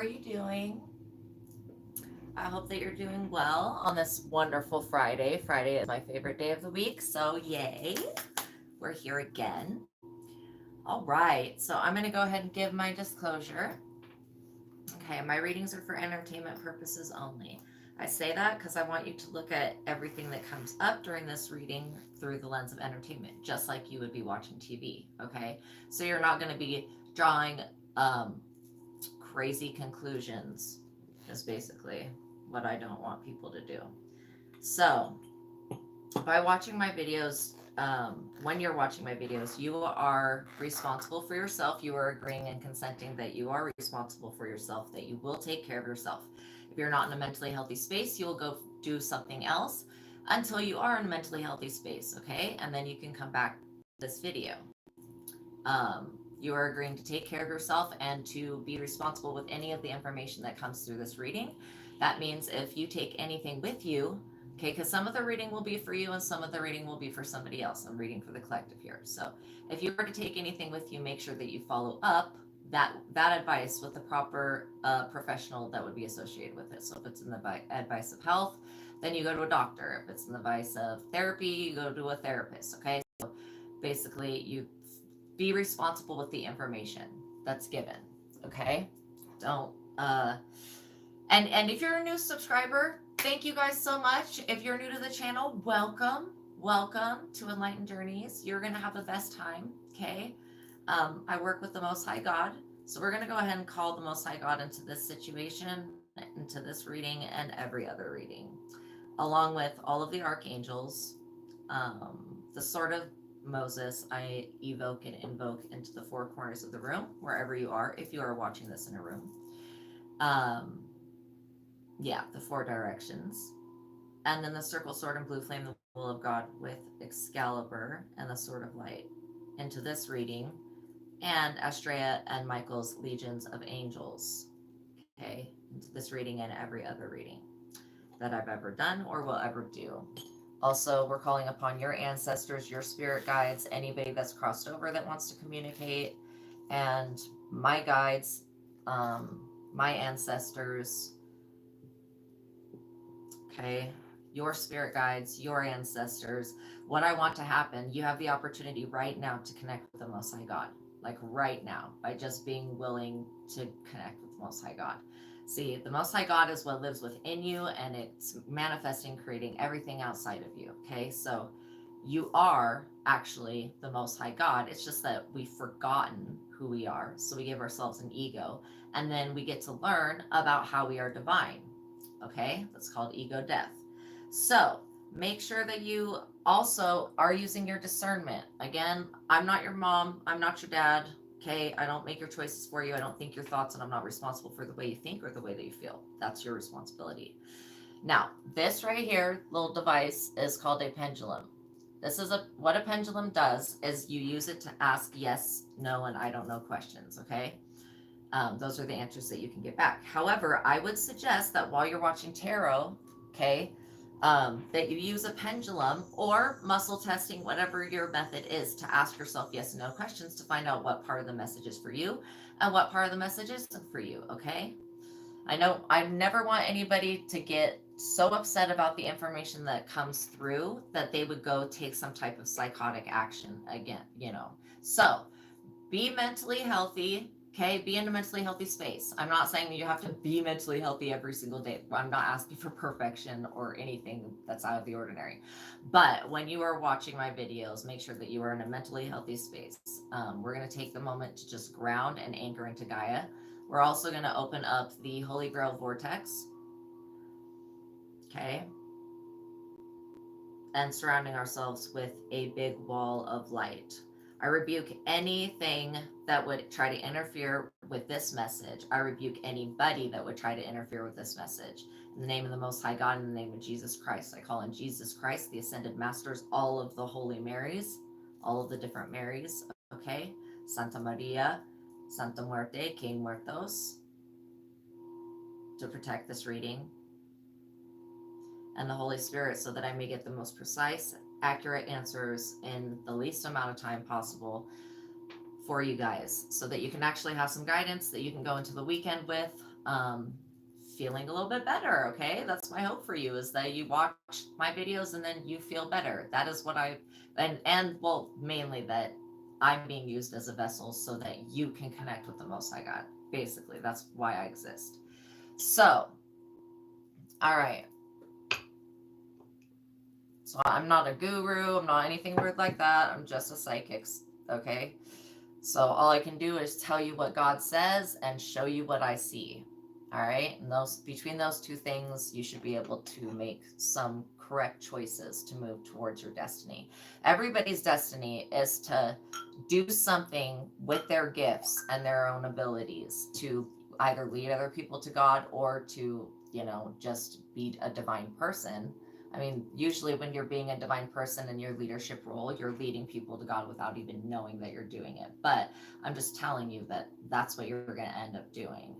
are you doing? I hope that you're doing well on this wonderful Friday. Friday is my favorite day of the week, so yay. We're here again. All right, so I'm going to go ahead and give my disclosure. Okay, my readings are for entertainment purposes only. I say that because I want you to look at everything that comes up during this reading through the lens of entertainment, just like you would be watching TV, okay? So you're not going to be drawing um, crazy conclusions, is basically what I don't want people to do. So, by watching my videos, when you're watching my videos, you are responsible for yourself. You are agreeing and consenting that you are responsible for yourself, that you will take care of yourself. If you're not in a mentally healthy space, you will go do something else until you are in a mentally healthy space, okay? And then you can come back to this video. You are agreeing to take care of yourself and to be responsible with any of the information that comes through this reading. That means if you take anything with you, okay, because some of the reading will be for you and some of the reading will be for somebody else. I'm reading for the collective here. So if you were to take anything with you, make sure that you follow up that advice with the proper professional that would be associated with it. So if it's in the advice of health, then you go to a doctor. If it's in the advice of therapy, you go to a therapist. Okay, so basically you be responsible with the information that's given. Okay, don't and if you're a new subscriber, thank you guys so much. If you're new to the channel, welcome to Enlightened Journeys. You're gonna have the best time. Okay, I work with the Most High God, so we're gonna go ahead and call the Most High God into this situation, into this reading, and every other reading, along with all of the archangels, the sword of Moses. I evoke and invoke into the four corners of the room, wherever you are, if you are watching this in a room. Yeah, the four directions. And then the circle, sword, and blue flame, the will of God with Excalibur and the sword of light into this reading, and Astraea and Michael's legions of angels. Okay, into this reading and every other reading that I've ever done or will ever do. Also, we're calling upon your ancestors, your spirit guides, anybody that's crossed over that wants to communicate, and my guides, my ancestors, okay, your spirit guides, your ancestors. What I want to happen, you have the opportunity right now to connect with the Most High God, like right now, by just being willing to connect with the Most High God. See, the Most High God is what lives within you, and it's manifesting, creating everything outside of you. Okay, so you are actually the Most High God. It's just that we've forgotten who we are, so we give ourselves an ego, and then we get to learn about how we are divine. Okay, that's called ego death. So make sure that you also are using your discernment. Again, I'm not your mom, I'm not your dad. Okay, I don't make your choices for you. I don't think your thoughts, and I'm not responsible for the way you think or the way that you feel. That's your responsibility. Now, this right here, little device, is called a pendulum. This is what a pendulum does is you use it to ask yes, no, and I don't know questions. Okay, those are the answers that you can get back. However, I would suggest that while you're watching tarot, okay, that you use a pendulum or muscle testing, whatever your method is, to ask yourself yes and no questions to find out what part of the message is for you and what part of the message isn't for you, okay? I know I never want anybody to get so upset about the information that comes through that they would go take some type of psychotic action again, you know. So be mentally healthy. Okay, be in a mentally healthy space. I'm not saying you have to be mentally healthy every single day. I'm not asking for perfection or anything that's out of the ordinary. But when you are watching my videos, make sure that you are in a mentally healthy space. We're going to take the moment to just ground and anchor into Gaia. We're also going to open up the Holy Grail Vortex. Okay. And surrounding ourselves with a big wall of light. I rebuke anything that would try to interfere with this message. I rebuke anybody that would try to interfere with this message. In the name of the Most High God, in the name of Jesus Christ, I call in Jesus Christ, the Ascended Masters, all of the Holy Marys, all of the different Marys, okay? Santa Maria, Santa Muerte, Que Muertos, to protect this reading, and the Holy Spirit, so that I may get the most precise, accurate answers in the least amount of time possible for you guys, so that you can actually have some guidance that you can go into the weekend with, feeling a little bit better. Okay, that's my hope for you, is that you watch my videos and then you feel better. That is what I, and well, mainly that I'm being used as a vessel so that you can connect with the Most High God. Basically, that's why I exist. So, all right. So I'm not a guru. I'm not anything weird like that. I'm just a psychic. Okay. So all I can do is tell you what God says and show you what I see. All right. And those, between those two things, you should be able to make some correct choices to move towards your destiny. Everybody's destiny is to do something with their gifts and their own abilities to either lead other people to God or to, just be a divine person. I mean, usually when you're being a divine person in your leadership role, you're leading people to God without even knowing that you're doing it. But I'm just telling you that that's what you're going to end up doing.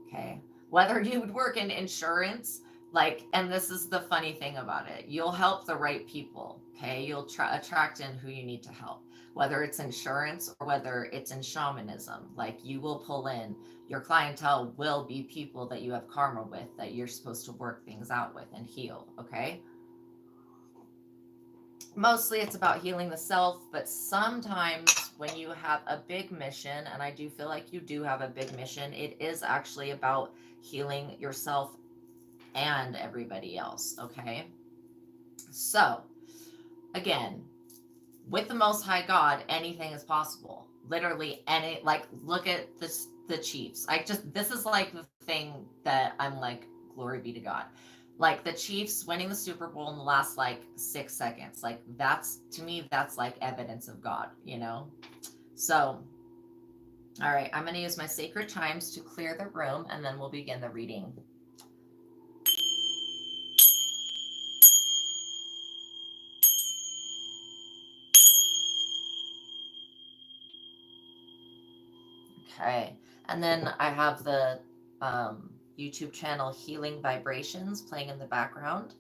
Okay. Whether you would work in insurance, like, and this is the funny thing about it, you'll help the right people. Okay. You'll attract in who you need to help, whether it's insurance or whether it's in shamanism. Like, you will pull in, your clientele will be people that you have karma with, that you're supposed to work things out with and heal. Okay. Mostly it's about healing the self, but sometimes when you have a big mission, and I do feel like you do have a big mission, it is actually about healing yourself and everybody else. Okay. So again, with the Most High God, anything is possible. Literally any, like, look at this, the Chiefs. This is like the thing that I'm like, glory be to God. Like the Chiefs winning the Super Bowl in the last like 6 seconds. Like, that's, to me, that's like evidence of God. So, all right, I'm going to use my sacred chimes to clear the room and then we'll begin the reading. Okay. And then I have the YouTube channel Healing Vibrations playing in the background.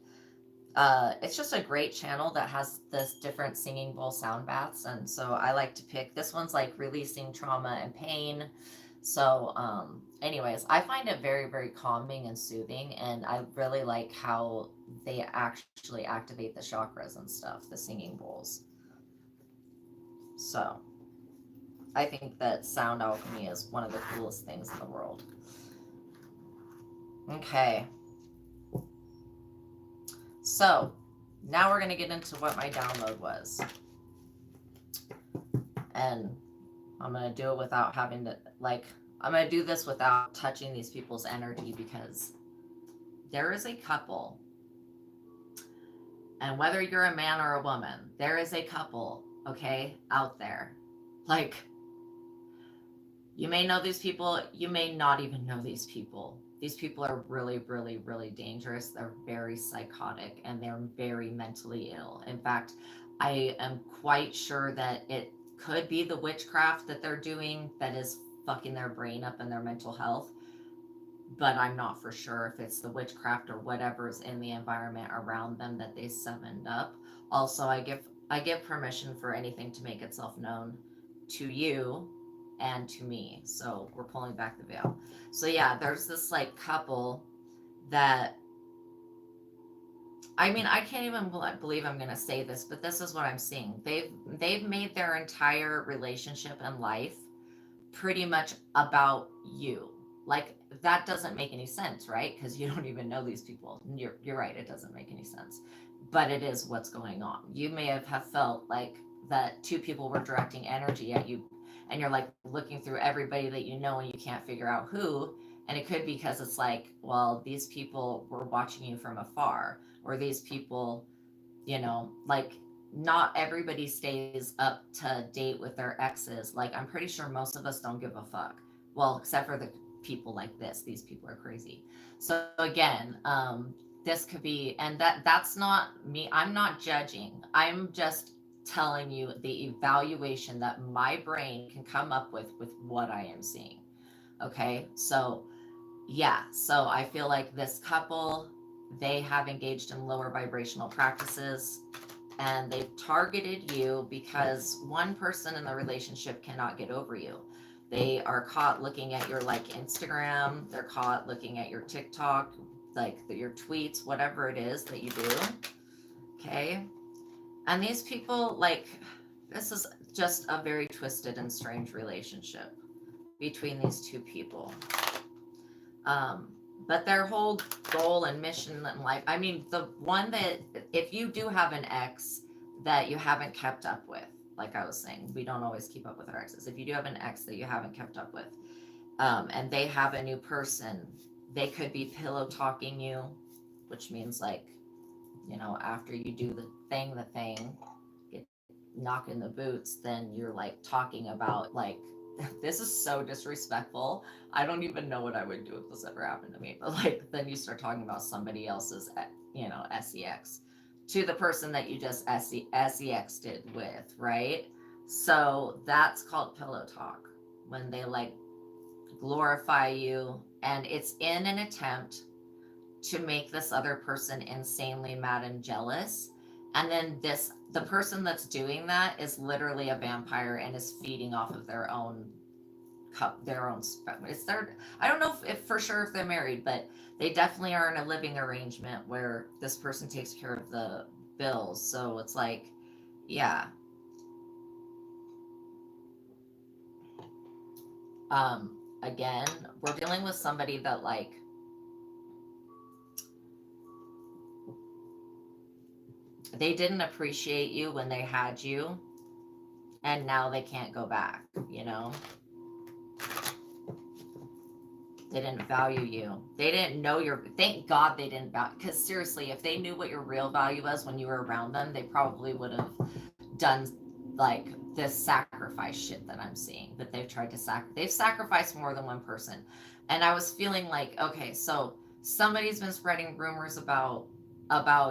It's just a great channel that has this different singing bowl sound baths. And so I like to pick, this one's like releasing trauma and pain. So anyways, I find it very, very calming and soothing. And I really like how they actually activate the chakras and stuff, the singing bowls. So I think that sound alchemy is one of the coolest things in the world. Okay. So now we're going to get into what my download was. And I'm going to do it without having to, like, I'm going to do this without touching these people's energy, because there is a couple, and whether you're a man or a woman, there is a couple, okay, out there. Like, you may know these people, you may not even know these people. These people are really, really, really dangerous. They're very psychotic and they're very mentally ill. In fact, I am quite sure that it could be the witchcraft that they're doing that is fucking their brain up and their mental health. But I'm not for sure if it's the witchcraft or whatever's in the environment around them that they summoned up. Also, I give permission for anything to make itself known to you and to me. So we're pulling back the veil. So yeah, there's this like couple that, I mean, I can't even believe I'm going to say this, but this is what I'm seeing. They've made their entire relationship and life pretty much about you. Like, that doesn't make any sense, right? Because you don't even know these people. You're right, it doesn't make any sense. But it is what's going on. You may have felt like that two people were directing energy at you, and you're like looking through everybody that you know and you can't figure out who. And it could be because it's like, well, these people were watching you from afar, or these people, like, not everybody stays up to date with their exes. Like, I'm pretty sure most of us don't give a fuck. Well, except for the people like this. These people are crazy. So again, this could be, and that's not me. I'm not judging. I'm just telling you the evaluation that my brain can come up with what I am seeing. Okay. So yeah. So I feel like this couple, they have engaged in lower vibrational practices, and they've targeted you because one person in the relationship cannot get over you. They are caught looking at your like Instagram. They're caught looking at your TikTok, like your tweets, whatever it is that you do. Okay. And these people, like, this is just a very twisted and strange relationship between these two people. But their whole goal and mission in life, I mean, the one that, if you do have an ex that you haven't kept up with, like I was saying, we don't always keep up with our exes. If you do have an ex that you haven't kept up with, and they have a new person, they could be pillow talking you, which means like, you know, after you do the thing, get knocking the boots, then you're like talking about like, this is so disrespectful. I don't even know what I would do if this ever happened to me. But like, then you start talking about somebody else's, you know, sex to the person that you just sexed it with, right? So that's called pillow talk, when they like glorify you, and it's in an attempt to make this other person insanely mad and jealous. And then the person that's doing that is literally a vampire and is feeding off of their own cup, their own sperm. It's their, I don't know if for sure if they're married, but they definitely are in a living arrangement where this person takes care of the bills. So it's like, yeah. Again, we're dealing with somebody that like, they didn't appreciate you when they had you, and now they can't go back, you know? They didn't value you. They didn't know your, thank God they didn't value, because seriously, if they knew what your real value was when you were around them, they probably would have done like this sacrifice shit that I'm seeing, that they've tried to they've sacrificed more than one person. And I was feeling like, okay, so somebody's been spreading rumors about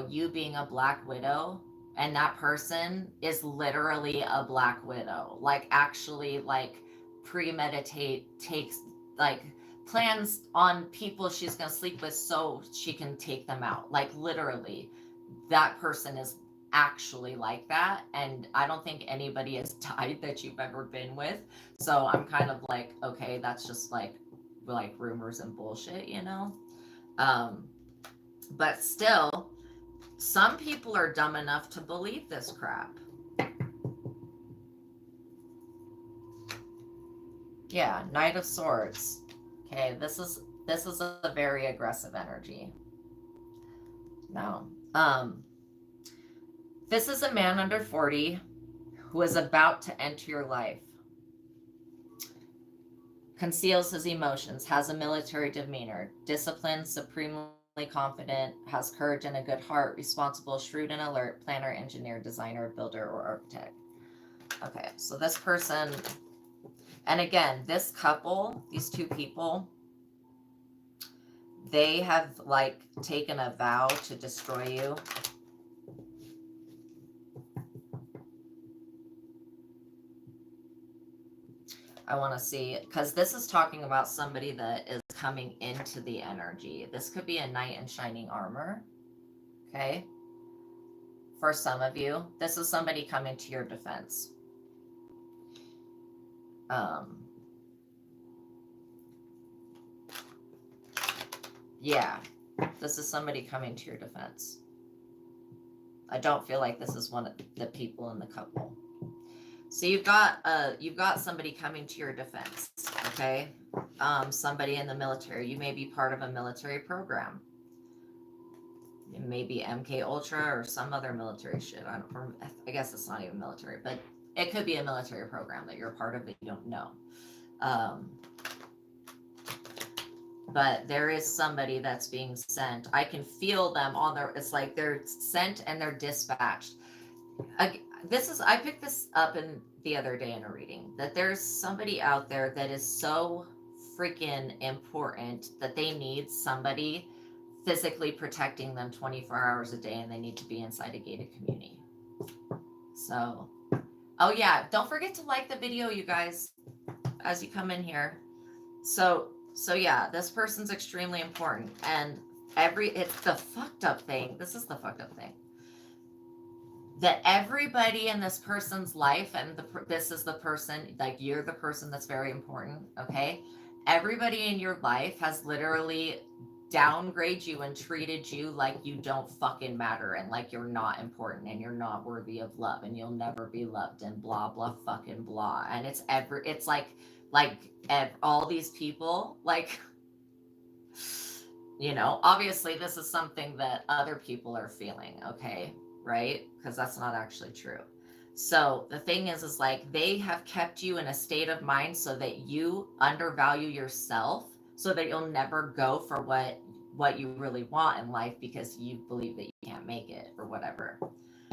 you being a Black Widow, and that person is literally a Black Widow, like actually like takes like plans on people she's going to sleep with so she can take them out, like literally that person is actually like that. And I don't think anybody has died that you've ever been with, so I'm kind of like, okay, that's just like rumors and bullshit, you know. But still, some people are dumb enough to believe this crap. Yeah, Knight of Swords. Okay, this is a very aggressive energy. Now, this is a man under 40 who is about to enter your life. Conceals his emotions, has a military demeanor, disciplined, supremely confident, has courage and a good heart, responsible, shrewd and alert, planner, engineer, designer, builder, or architect. Okay, so this person, and again, this couple, these two people, they have like taken a vow to destroy you. I want to see, because this is talking about somebody that is coming into the energy. This could be a knight in shining armor. Okay. For some of you, this is somebody coming to your defense. Yeah, this is somebody coming to your defense. I don't feel like this is one of the people in the couple. So you've got somebody coming to your defense, okay? Somebody in the military. You may be part of a military program. It may be MK Ultra or some other military shit. I guess it's not even military, but it could be a military program that you're a part of that you don't know. But there is somebody that's being sent. I can feel them on their, it's like they're sent and they're dispatched. I picked this up in the other day in a reading, that there's somebody out there that is so freaking important that they need somebody physically protecting them 24 hours a day, and they need to be inside a gated community. So, oh yeah, don't forget to like the video, you guys, as you come in here. So yeah, this person's extremely important, and it's the fucked up thing. This is the fucked up thing. that everybody in this person's life, and this is the person, like you're the person that's very important, okay? Everybody in your life has literally downgraded you and treated you like you don't fucking matter and like you're not important and you're not worthy of love and you'll never be loved and blah blah fucking blah. And it's all these people, like, obviously this is something that other people are feeling, okay? Right? Because that's not actually true. So the thing is like they have kept you in a state of mind so that you undervalue yourself, so that you'll never go for what you really want in life because you believe that you can't make it or whatever.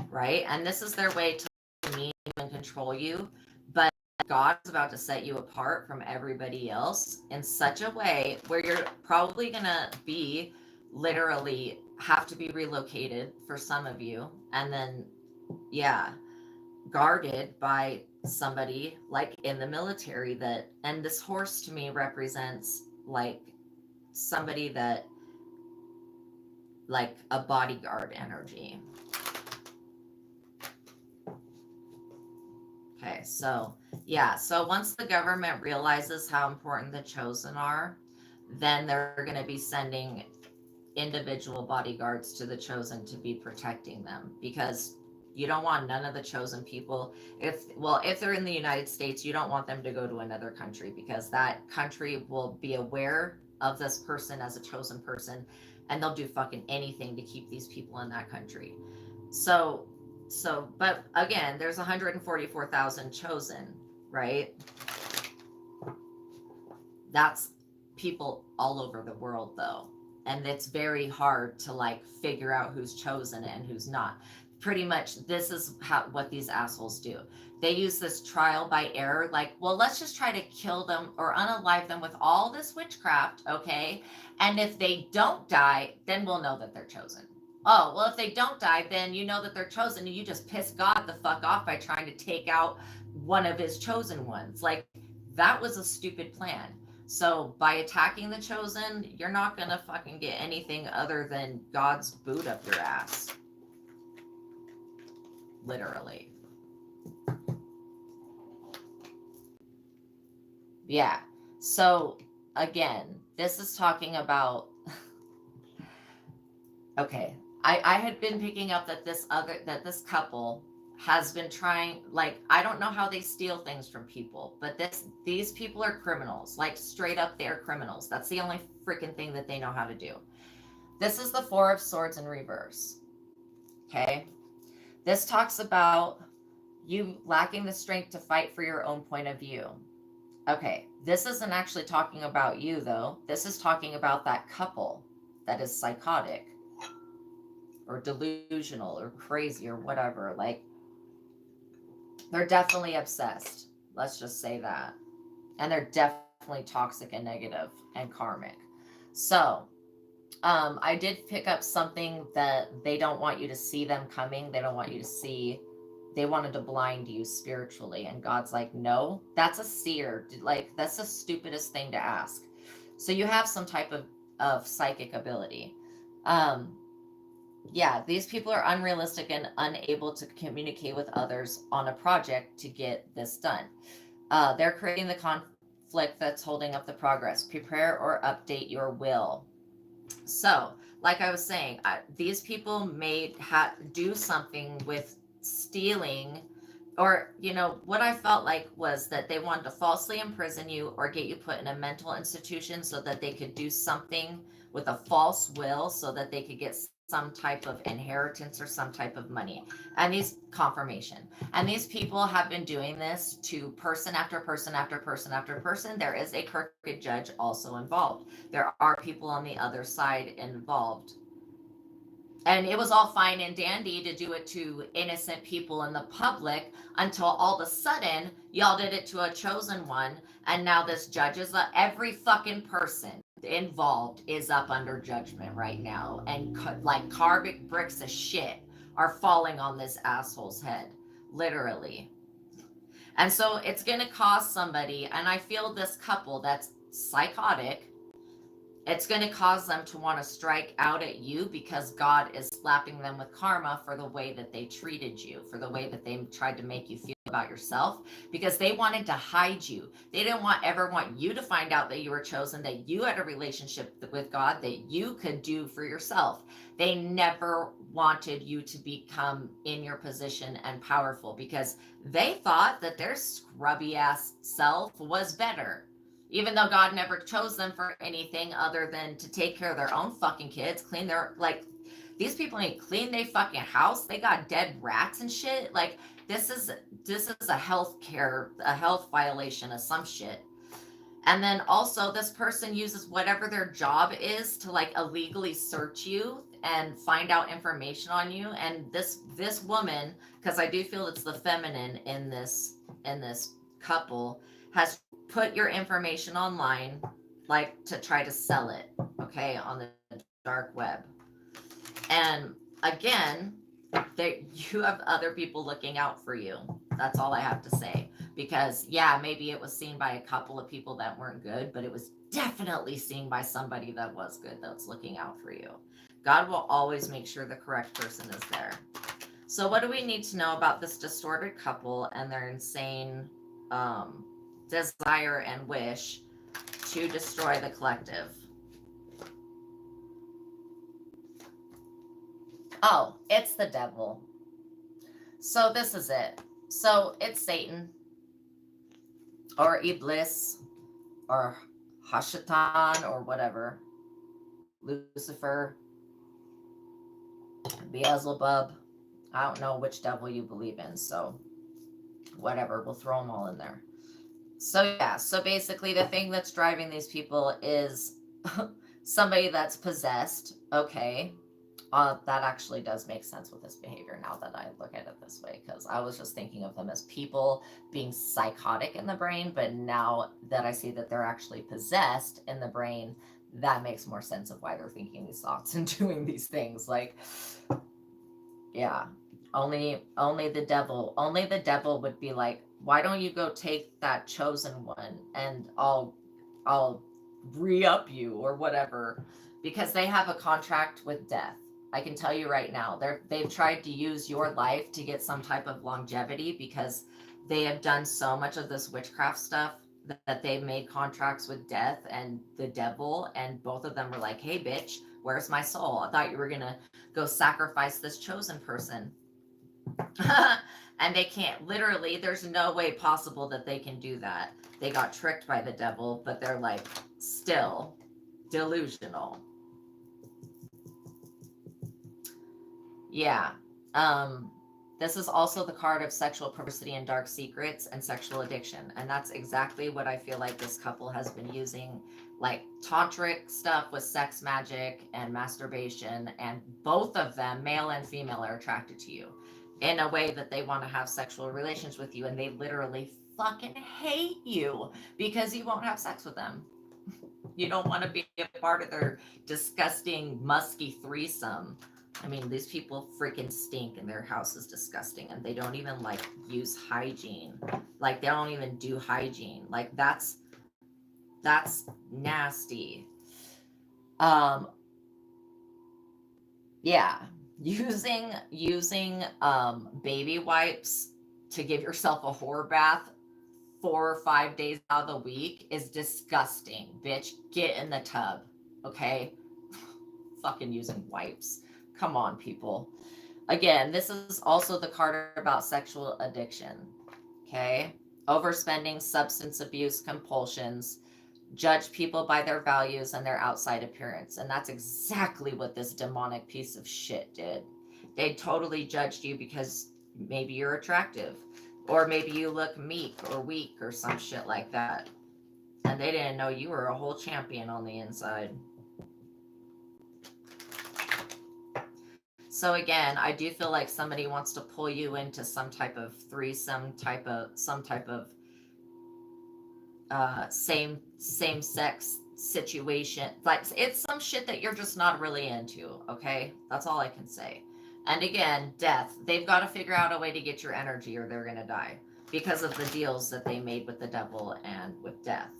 Right? And this is their way to mean and control you. But God is about to set you apart from everybody else in such a way where you're probably going to be literally have to be relocated for some of you. And then, yeah, guarded by somebody like in the military that, and this horse to me represents like somebody that, like a bodyguard energy. Okay, so yeah, so once the government realizes how important the chosen are, then they're going to be sending individual bodyguards to the chosen to be protecting them, because you don't want none of the chosen people, if they're in the United States, you don't want them to go to another country, because that country will be aware of this person as a chosen person and they'll do fucking anything to keep these people in that country. So but again, there's 144,000 chosen, right? That's people all over the world though. And it's very hard to like figure out who's chosen and who's not. Pretty much this is what these assholes do. They use this trial by error, like, well, let's just try to kill them or unalive them with all this witchcraft, okay? And if they don't die, then we'll know that they're chosen. Oh, well, if they don't die, then you know that they're chosen, and you just piss God the fuck off by trying to take out one of his chosen ones. Like, that was a stupid plan. So by attacking the chosen, you're not gonna fucking get anything other than God's boot up your ass. Literally. Yeah. So again, this is talking about okay. I had been picking up that this couple has been trying, like, I don't know how they steal things from people, but these people are criminals, like straight up they're criminals. That's the only freaking thing that they know how to do. This is the Four of Swords in reverse. Okay. This talks about you lacking the strength to fight for your own point of view. Okay, this isn't actually talking about you though. This is talking about that couple that is psychotic or delusional or crazy or whatever. Like, they're definitely obsessed. Let's just say that. And they're definitely toxic and negative and karmic. So, I did pick up something that they don't want you to see them coming. They don't want you to see. They wanted to blind you spiritually. And God's like, no, that's a seer. Like, that's the stupidest thing to ask. So you have some type of psychic ability. Yeah, these people are unrealistic and unable to communicate with others on a project to get this done. They're creating the conflict that's holding up the progress. Prepare or update your will. So, like I was saying, these people may do something with stealing, or, what I felt like was that they wanted to falsely imprison you or get you put in a mental institution so that they could do something with a false will so that they could get some type of inheritance or some type of money and these confirmation. And these people have been doing this to person after person after person after person. There is a crooked judge also involved. There are people on the other side involved. And it was all fine and dandy to do it to innocent people in the public until all of a sudden y'all did it to a chosen one. And now this judge is every fucking person involved is up under judgment right now. And like karmic bricks of shit are falling on this asshole's head, literally. And so it's going to cost somebody. And I feel this couple that's psychotic It's going to cause them to want to strike out at you because God is slapping them with karma for the way that they treated you, for the way that they tried to make you feel about yourself, because they wanted to hide you. They didn't ever want you to find out that you were chosen, that you had a relationship with God that you could do for yourself. They never wanted you to become in your position and powerful because they thought that their scrubby ass self was better, even though God never chose them for anything other than to take care of their own fucking kids, clean their, like, these people need to clean their fucking house. They got dead rats and shit. Like, this is a health violation of some shit. And then also this person uses whatever their job is to like illegally search you and find out information on you. And this woman, because I do feel it's the feminine in this couple, has put your information online like to try to sell it, okay, on the dark web. And again, you have other people looking out for you. That's all I have to say. Because yeah, maybe it was seen by a couple of people that weren't good, but it was definitely seen by somebody that was good, that's looking out for you. God will always make sure the correct person is there. So what do we need to know about this distorted couple and their insane desire and wish to destroy the collective? Oh, it's the devil. So this is it. So it's Satan or Iblis or Hashatan or whatever. Lucifer, Beelzebub. I don't know which devil you believe in, so whatever, we'll throw them all in there. So yeah, so basically the thing that's driving these people is somebody that's possessed. Okay. That actually does make sense with this behavior now that I look at it this way, because I was just thinking of them as people being psychotic in the brain, but now that I see that they're actually possessed in the brain, that makes more sense of why they're thinking these thoughts and doing these things. Like, yeah, only the devil would be like, why don't you go take that chosen one and I'll re-up you or whatever, because they have a contract with death. I can tell you right now, they've tried to use your life to get some type of longevity because they have done so much of this witchcraft stuff that they've made contracts with death and the devil, and both of them were like, hey bitch, where's my soul? I thought you were gonna go sacrifice this chosen person. And they can't, literally, there's no way possible that they can do that. They got tricked by the devil, but they're like still delusional. Yeah. This is also the card of sexual perversity and dark secrets and sexual addiction. And that's exactly what I feel like this couple has been using, like tantric stuff with sex magic and masturbation. And both of them, male and female, are attracted to you in a way that they want to have sexual relations with you. And they literally fucking hate you because you won't have sex with them. You don't want to be a part of their disgusting, musky threesome. I mean, these people freaking stink and their house is disgusting and they don't even like use hygiene. Like they don't even do hygiene. Like that's nasty. Yeah, using baby wipes to give yourself a whore bath 4 or 5 days out of the week is disgusting. Bitch, get in the tub, okay? Fucking using wipes. Come on, people. Again, this is also the card about sexual addiction, okay? Overspending, substance abuse, compulsions, judge people by their values and their outside appearance. And that's exactly what this demonic piece of shit did. They totally judged you because maybe you're attractive, or maybe you look meek or weak or some shit like that. And they didn't know you were a whole champion on the inside. So again, I do feel like somebody wants to pull you into some type of threesome, some type of same sex situation. Like it's some shit that you're just not really into, okay? That's all I can say. And again, death. They've got to figure out a way to get your energy or they're going to die because of the deals that they made with the devil and with death.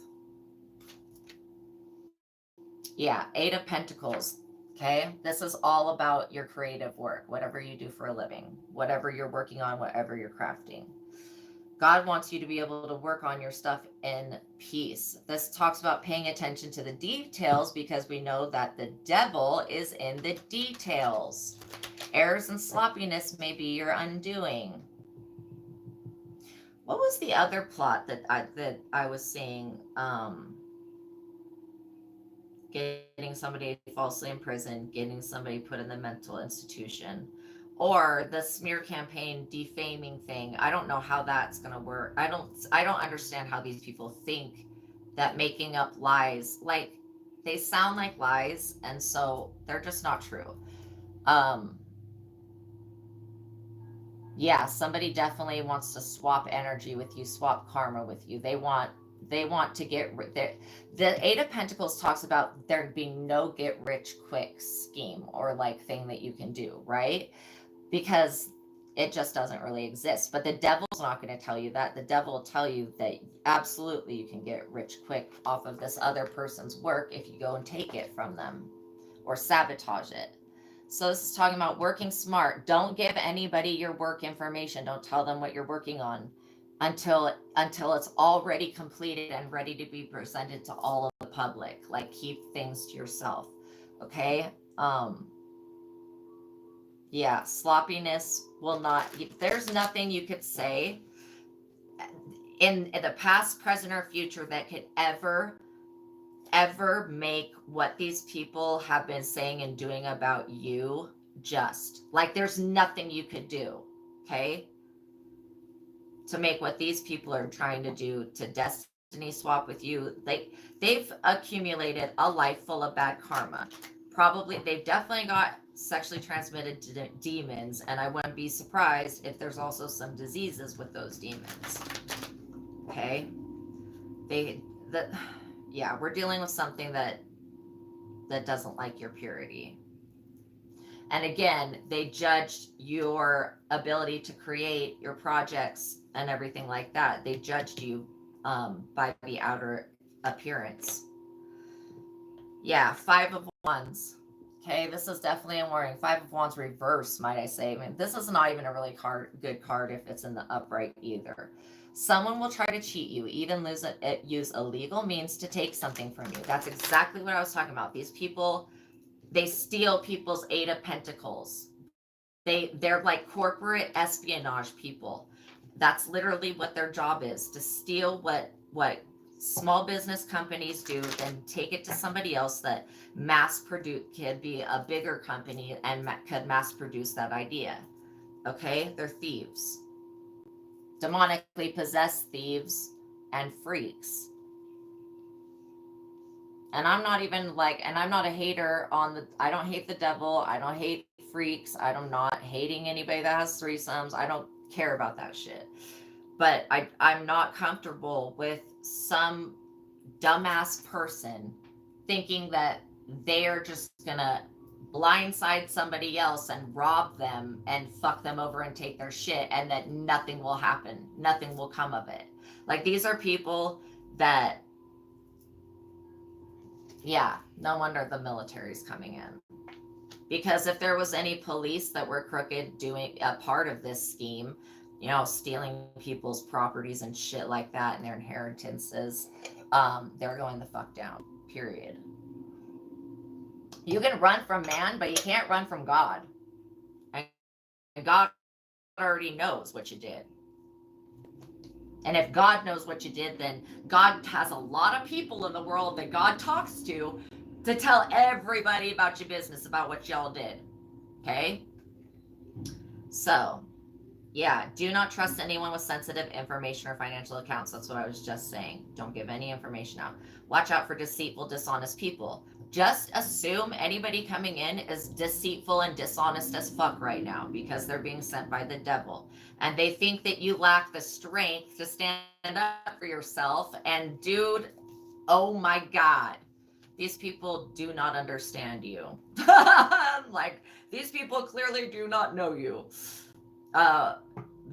Yeah, Eight of Pentacles. Okay, this is all about your creative work, whatever you do for a living, whatever you're working on, whatever you're crafting. God wants you to be able to work on your stuff in peace. This talks about paying attention to the details because we know that the devil is in the details. Errors and sloppiness may be your undoing. What was the other plot that I was seeing? Getting somebody falsely imprisoned, getting somebody put in the mental institution, or the smear campaign defaming thing. I don't know how that's going to work. I don't understand how these people think that making up lies, like, they sound like lies, and so they're just not true. um yeah, somebody definitely wants to swap energy with you, swap karma with you. They want to get the Eight of Pentacles talks about there being no get rich quick scheme or like thing that you can do, right? Because it just doesn't really exist. But the devil's not going to tell you that. The devil will tell you that absolutely you can get rich quick off of this other person's work if you go and take it from them or sabotage it. So this is talking about working smart. Don't give anybody your work information. Don't tell them what you're working on until it's already completed and ready to be presented to all of the public. Like, keep things to yourself. Okay? Yeah, sloppiness will not, there's nothing you could say in the past, present, or future that could ever make what these people have been saying and doing about you just. Like, there's nothing you could do, okay, to make what these people are trying to do to destiny swap with you. They've accumulated a life full of bad karma. Probably they've definitely got sexually transmitted demons, and I wouldn't be surprised if there's also some diseases with those demons. Okay, they that yeah, we're dealing with something that doesn't like your purity. And again, they judged your ability to create your projects and everything like that. They judged you by the outer appearance. Yeah, Five of Wands. Okay, this is definitely a warning. Five of Wands reverse, might I say. I mean, this is not even a really good card if it's in the upright either. Someone will try to cheat you, even use illegal means to take something from you. That's exactly what I was talking about. These people, they steal people's Eight of Pentacles. They're like corporate espionage people. That's literally what their job is, to steal what small business companies do, then take it to somebody else that mass produce, could be a bigger company and could mass produce that idea. Okay, they're thieves, demonically possessed thieves and freaks. And I'm not even like, and I'm not a hater on the, I don't hate the devil, I don't hate freaks, I'm not hating anybody that has threesomes, I don't care about that shit. But I'm not comfortable with some dumbass person thinking that they're just gonna blindside somebody else and rob them and fuck them over and take their shit, and that nothing will happen, nothing will come of it. Like, these are people that, yeah, no wonder the military's coming in. Because if there was any police that were crooked doing a part of this scheme, stealing people's properties and shit like that and their inheritances, they're going the fuck down, period. You can run from man, but you can't run from God. And God already knows what you did. And if God knows what you did, then God has a lot of people in the world that God talks to tell everybody about your business, about what y'all did. Okay? So, yeah, do not trust anyone with sensitive information or financial accounts. That's what I was just saying. Don't give any information out. Watch out for deceitful, dishonest people. Just assume anybody coming in is deceitful and dishonest as fuck right now because they're being sent by the devil. And they think that you lack the strength to stand up for yourself. And dude, oh my God, these people do not understand you. Like, these people clearly do not know you.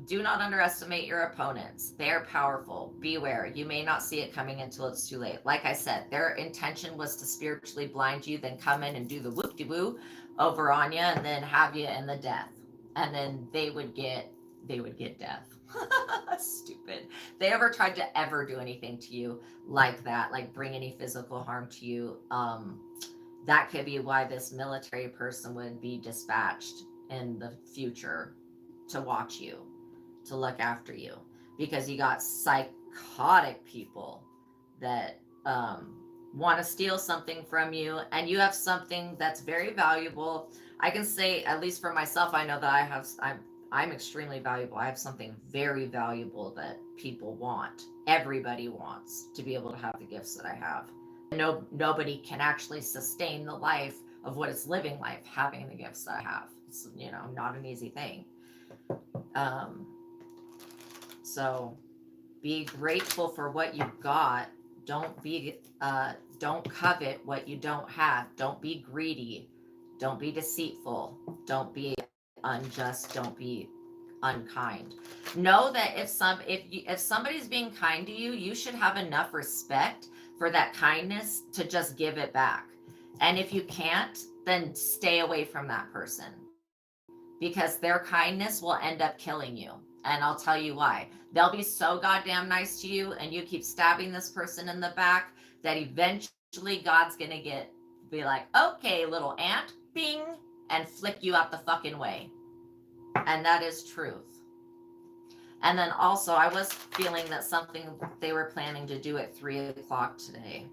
Do not underestimate your opponents. They are powerful. Beware. You may not see it coming until it's too late. Like I said, their intention was to spiritually blind you, then come in and do the whoop-de-woo over on you, and then have you in the death. And then they would get death. Stupid. They ever tried to ever do anything to you like that, like bring any physical harm to you, that could be why this military person would be dispatched in the future to watch you, to look after you, because you got psychotic people that want to steal something from you, and you have something that's very valuable. I can say, at least for myself, I know that I'm extremely valuable. I have something very valuable that people want. Everybody wants to be able to have the gifts that I have. Nobody can actually sustain the life of what it's living life having the gifts that I have. It's, you know, not an easy thing. So be grateful for what you've got. Don't covet what you don't have. Don't be greedy. Don't be deceitful. Don't be unjust. Don't be unkind. Know that if somebody's being kind to you, you should have enough respect for that kindness to just give it back. And if you can't, then stay away from that person, because their kindness will end up killing you. And I'll tell you why. They'll be so goddamn nice to you, and you keep stabbing this person in the back, that eventually God's gonna be like, okay, little ant, bing, and flick you out the fucking way. And that is truth. And then also, I was feeling that something they were planning to do at 3:00 today.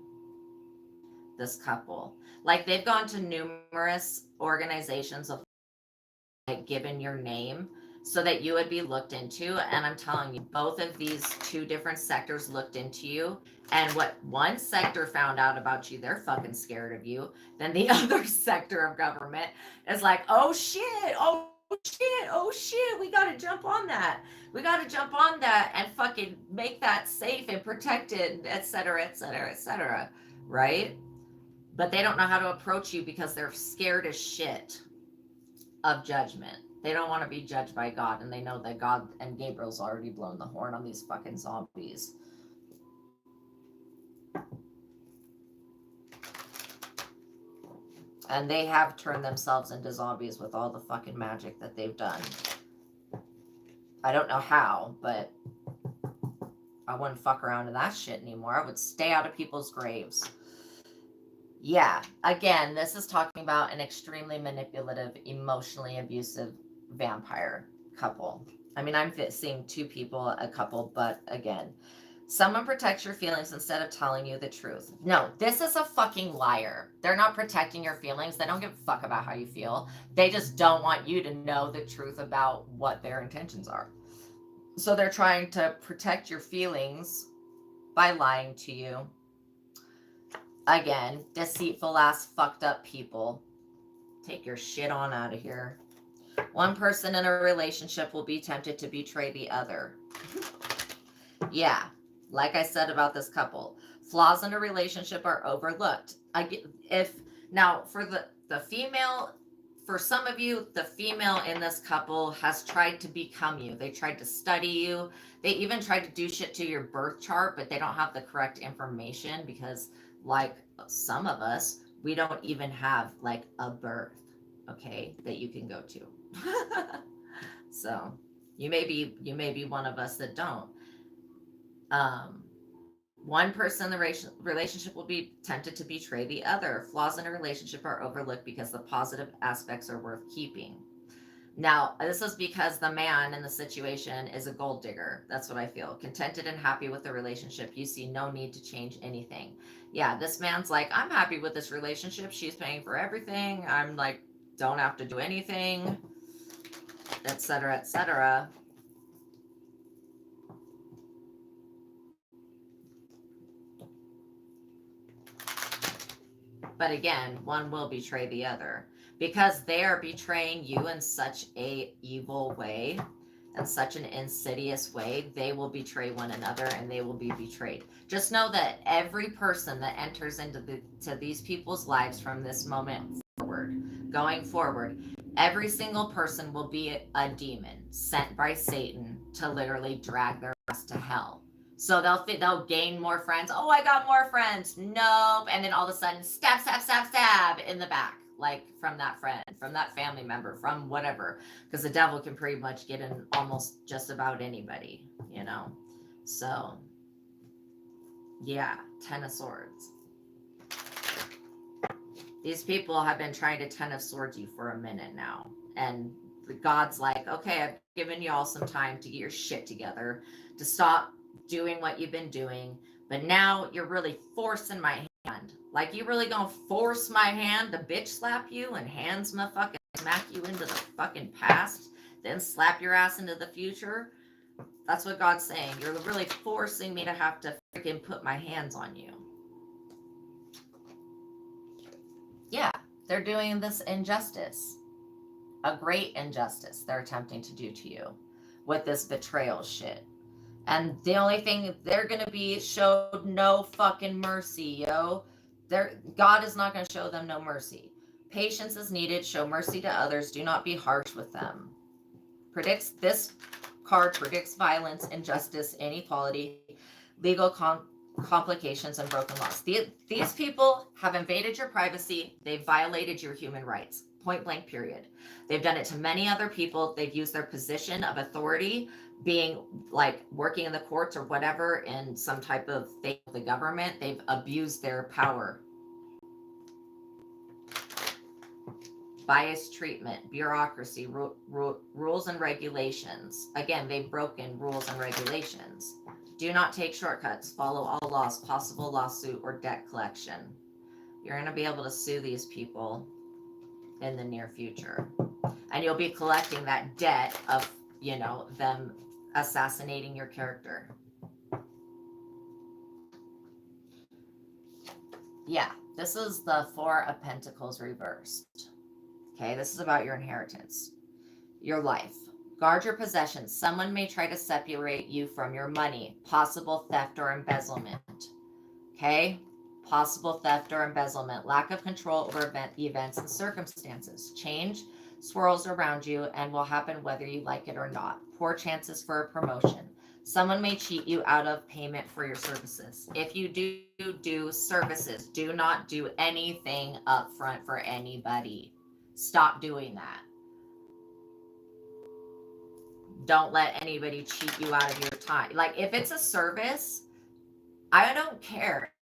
This couple, like, they've gone to numerous organizations of like given your name so that you would be looked into. And I'm telling you, both of these two different sectors looked into you. And what one sector found out about you, they're fucking scared of you. Then the other sector of government is like, oh shit, oh shit, oh shit, we gotta jump on that. We gotta jump on that and fucking make that safe and protected, et cetera, et cetera, et cetera. Right? But they don't know how to approach you because they're scared as shit of judgment. They don't want to be judged by God, and they know that God and Gabriel's already blown the horn on these fucking zombies. And they have turned themselves into zombies with all the fucking magic that they've done. I don't know how, but I wouldn't fuck around in that shit anymore. I would stay out of people's graves. Yeah, again, this is talking about an extremely manipulative, emotionally abusive vampire couple. I mean, I'm seeing two people, a couple, but again, someone protects your feelings instead of telling you the truth. No, this is a fucking liar. They're not protecting your feelings. They don't give a fuck about how you feel. They just don't want you to know the truth about what their intentions are. So they're trying to protect your feelings by lying to you. Again, deceitful ass fucked up people. Take your shit on out of here. One person in a relationship will be tempted to betray the other. Yeah, like I said about this couple, flaws in a relationship are overlooked. For the female, for some of you, the female in this couple has tried to become you. They tried to study you. They even tried to do shit to your birth chart, but they don't have the correct information because, like some of us, we don't even have like a birth, okay, that you can go to. So you may be one of us that don't. One person in the relationship will be tempted to betray the other. Flaws in a relationship are overlooked because the positive aspects are worth keeping. Now, this is because the man in the situation is a gold digger. That's what I feel. Contented and happy with the relationship. You see no need to change anything. Yeah, this man's like, I'm happy with this relationship. She's paying for everything. I'm like, don't have to do anything, etc., etc. But again, one will betray the other because they are betraying you in such a evil way, in such an insidious way. They will betray one another and they will be betrayed. Just know that every person that enters into these people's lives from this moment forward, going forward, every single person will be a demon sent by Satan to literally drag their ass to hell. So they'll gain more friends. Oh, I got more friends. Nope. And then all of a sudden, stab, stab, stab, stab in the back, like from that friend, from that family member, from whatever. Because the devil can pretty much get in almost just about anybody, you know. So, yeah, Ten of Swords. These people have been trying to Ten of Swords you for a minute now. And God's like, okay, I've given you all some time to get your shit together, to stop doing what you've been doing. But now you're really forcing my hand. Like, you really gonna force my hand to bitch slap you and hands my fucking smack you into the fucking past, then slap your ass into the future? That's what God's saying. You're really forcing me to have to freaking put my hands on you. Yeah, they're doing this injustice. A great injustice they're attempting to do to you with this betrayal shit. And the only thing they're going to be showed no fucking mercy, yo. God is not going to show them no mercy. Patience is needed. Show mercy to others. Do not be harsh with them. This card predicts violence, injustice, inequality, legal complications, and broken laws. These people have invaded your privacy. They've violated your human rights. Point blank, period. They've done it to many other people. They've used their position of authority, being like working in the courts or whatever in some type of thing of the government. They've abused their power. Biased treatment, bureaucracy, rules and regulations. Again, they've broken rules and regulations. Do not take shortcuts. Follow all laws, possible lawsuit or debt collection. You're going to be able to sue these people in the near future. And you'll be collecting that debt of, you know, them assassinating your character. Yeah, this is the Four of Pentacles reversed. Okay, this is about your inheritance, your life. Guard your possessions. Someone may try to separate you from your money. Possible theft or embezzlement. Okay? Possible theft or embezzlement. Lack of control over events and circumstances. Change swirls around you and will happen whether you like it or not. Poor chances for a promotion. Someone may cheat you out of payment for your services. If you do services, do not do anything up front for anybody. Stop doing that. Don't let anybody cheat you out of your time. Like, if it's a service, I don't care.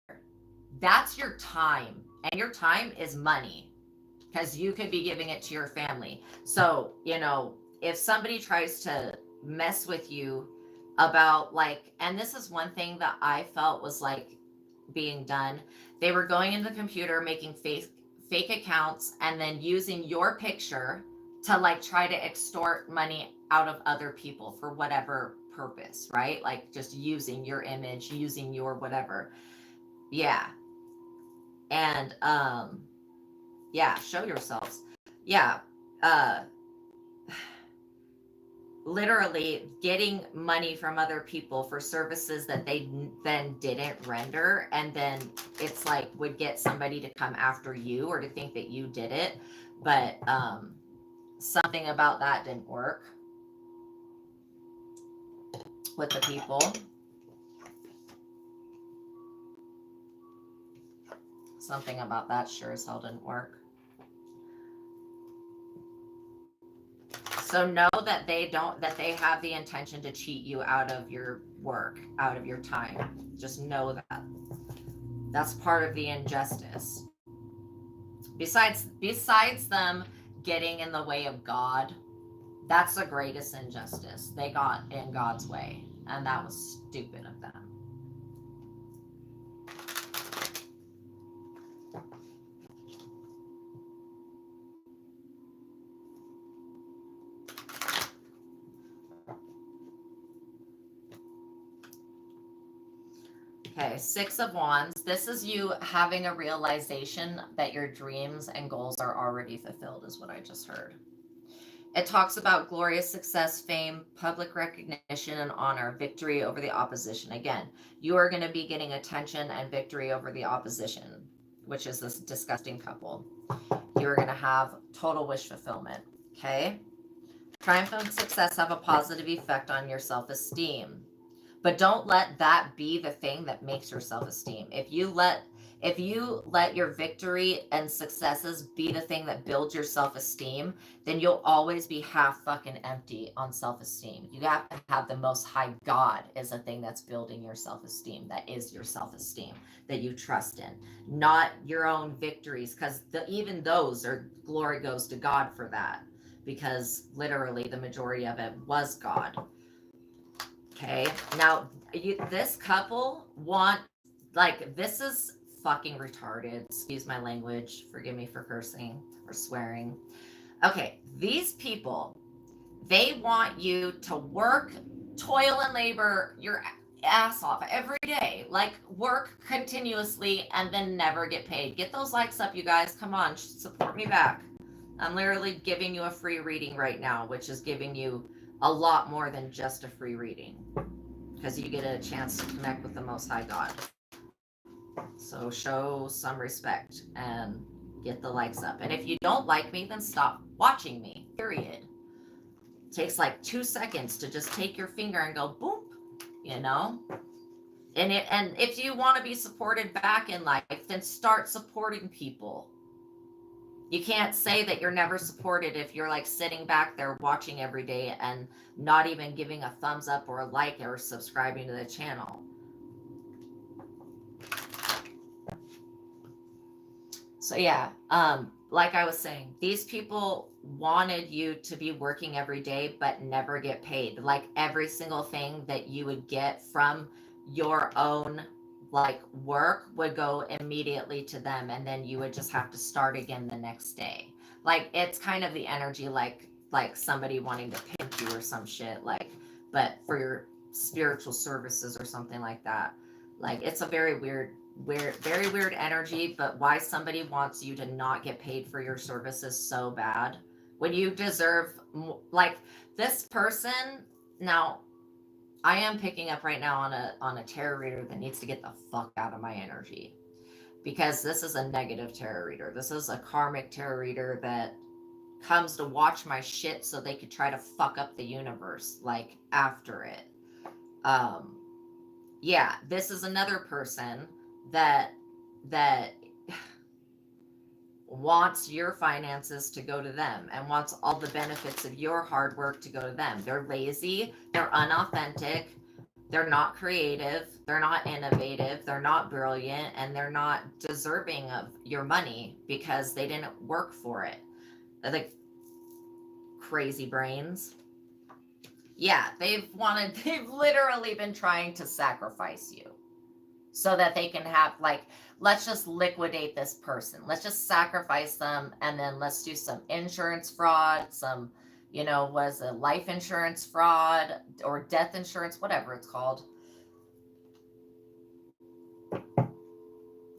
That's your time. And your time is money, because you could be giving it to your family. So, you know, if somebody tries to mess with you about, like, and this is one thing that I felt was like being done. They were going into the computer, making fake accounts, and then using your picture to like try to extort money out of other people for whatever purpose, right? Like just using your image, using your whatever. Yeah. And yeah, show yourselves. Yeah. Literally getting money from other people for services that they then didn't render, and then it's like would get somebody to come after you or to think that you did it, but something about that didn't work with the people. Something about that sure as hell didn't work. So know that they have the intention to cheat you out of your work, out of your time. Just know that. That's part of the injustice. Besides them getting in the way of God, that's the greatest injustice. They got in God's way, and that was stupid of them. Okay, Six of Wands. This is you having a realization that your dreams and goals are already fulfilled, is what I just heard. It talks about glorious success, fame, public recognition, and honor, victory over the opposition. Again, you are going to be getting attention and victory over the opposition, which is this disgusting couple. You are going to have total wish fulfillment. Okay? Triumph and success have a positive effect on your self-esteem. But don't let that be the thing that makes your self-esteem. If you let your victory and successes be the thing that builds your self-esteem, then you'll always be half fucking empty on self-esteem. You have to have the most high God as a thing that's building your self-esteem, that is your self-esteem, that you trust in, not your own victories, because even those are glory goes to God for that, because literally the majority of it was God. Okay. Now, this couple want, like, this is fucking retarded. Excuse my language. Forgive me for cursing or swearing. Okay. These people, they want you to work, toil, and labor your ass off every day. Like, work continuously and then never get paid. Get those likes up, you guys. Come on. Support me back. I'm literally giving you a free reading right now, which is giving you a lot more than just a free reading, because you get a chance to connect with the Most High God. So show some respect and get the likes up. And if you don't like me, then stop watching me, period. It takes like 2 seconds to just take your finger and go boom, you know? And if you want to be supported back in life, then start supporting people. You can't say that you're never supported if you're like sitting back there watching every day and not even giving a thumbs up or a like or subscribing to the channel. So yeah, like I was saying, these people wanted you to be working every day but never get paid. Like every single thing that you would get from your own like work would go immediately to them, and then you would just have to start again the next day. Like it's kind of the energy like somebody wanting to pimp you or some shit, like, but for your spiritual services or something like that. Like it's a very very weird energy. But why somebody wants you to not get paid for your services so bad when you deserve, like, this person. Now I am picking up right now on a tarot reader that needs to get the fuck out of my energy, because this is a negative tarot reader. This is a karmic tarot reader that comes to watch my shit so they could try to fuck up the universe like after it. um yeah, this is another person that that wants your finances to go to them and wants all the benefits of your hard work to go to them. They're lazy, they're unauthentic, they're not creative, they're not innovative, they're not brilliant, and they're not deserving of your money because they didn't work for it. They're like crazy brains. Yeah, they've literally been trying to sacrifice you so that they can have, like, let's just liquidate this person, let's just sacrifice them, and then let's do some insurance fraud, some, what is it, life insurance fraud or death insurance, whatever it's called.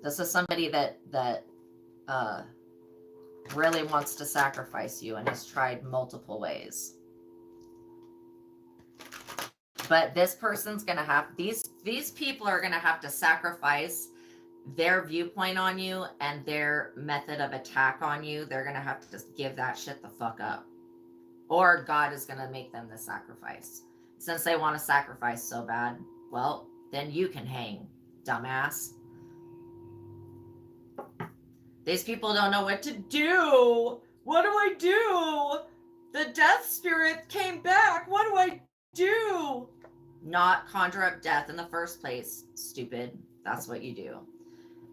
This is somebody that really wants to sacrifice you and has tried multiple ways. But this person's gonna have, these people are gonna have to sacrifice their viewpoint on you and their method of attack on you. They're gonna have to just give that shit the fuck up, or God is gonna make them the sacrifice. Since they want to sacrifice so bad, well, then you can hang, dumbass. These people don't know what to do. What do I do? The death spirit came back. What do I do? Not conjure up death in the first place, stupid. That's what you do.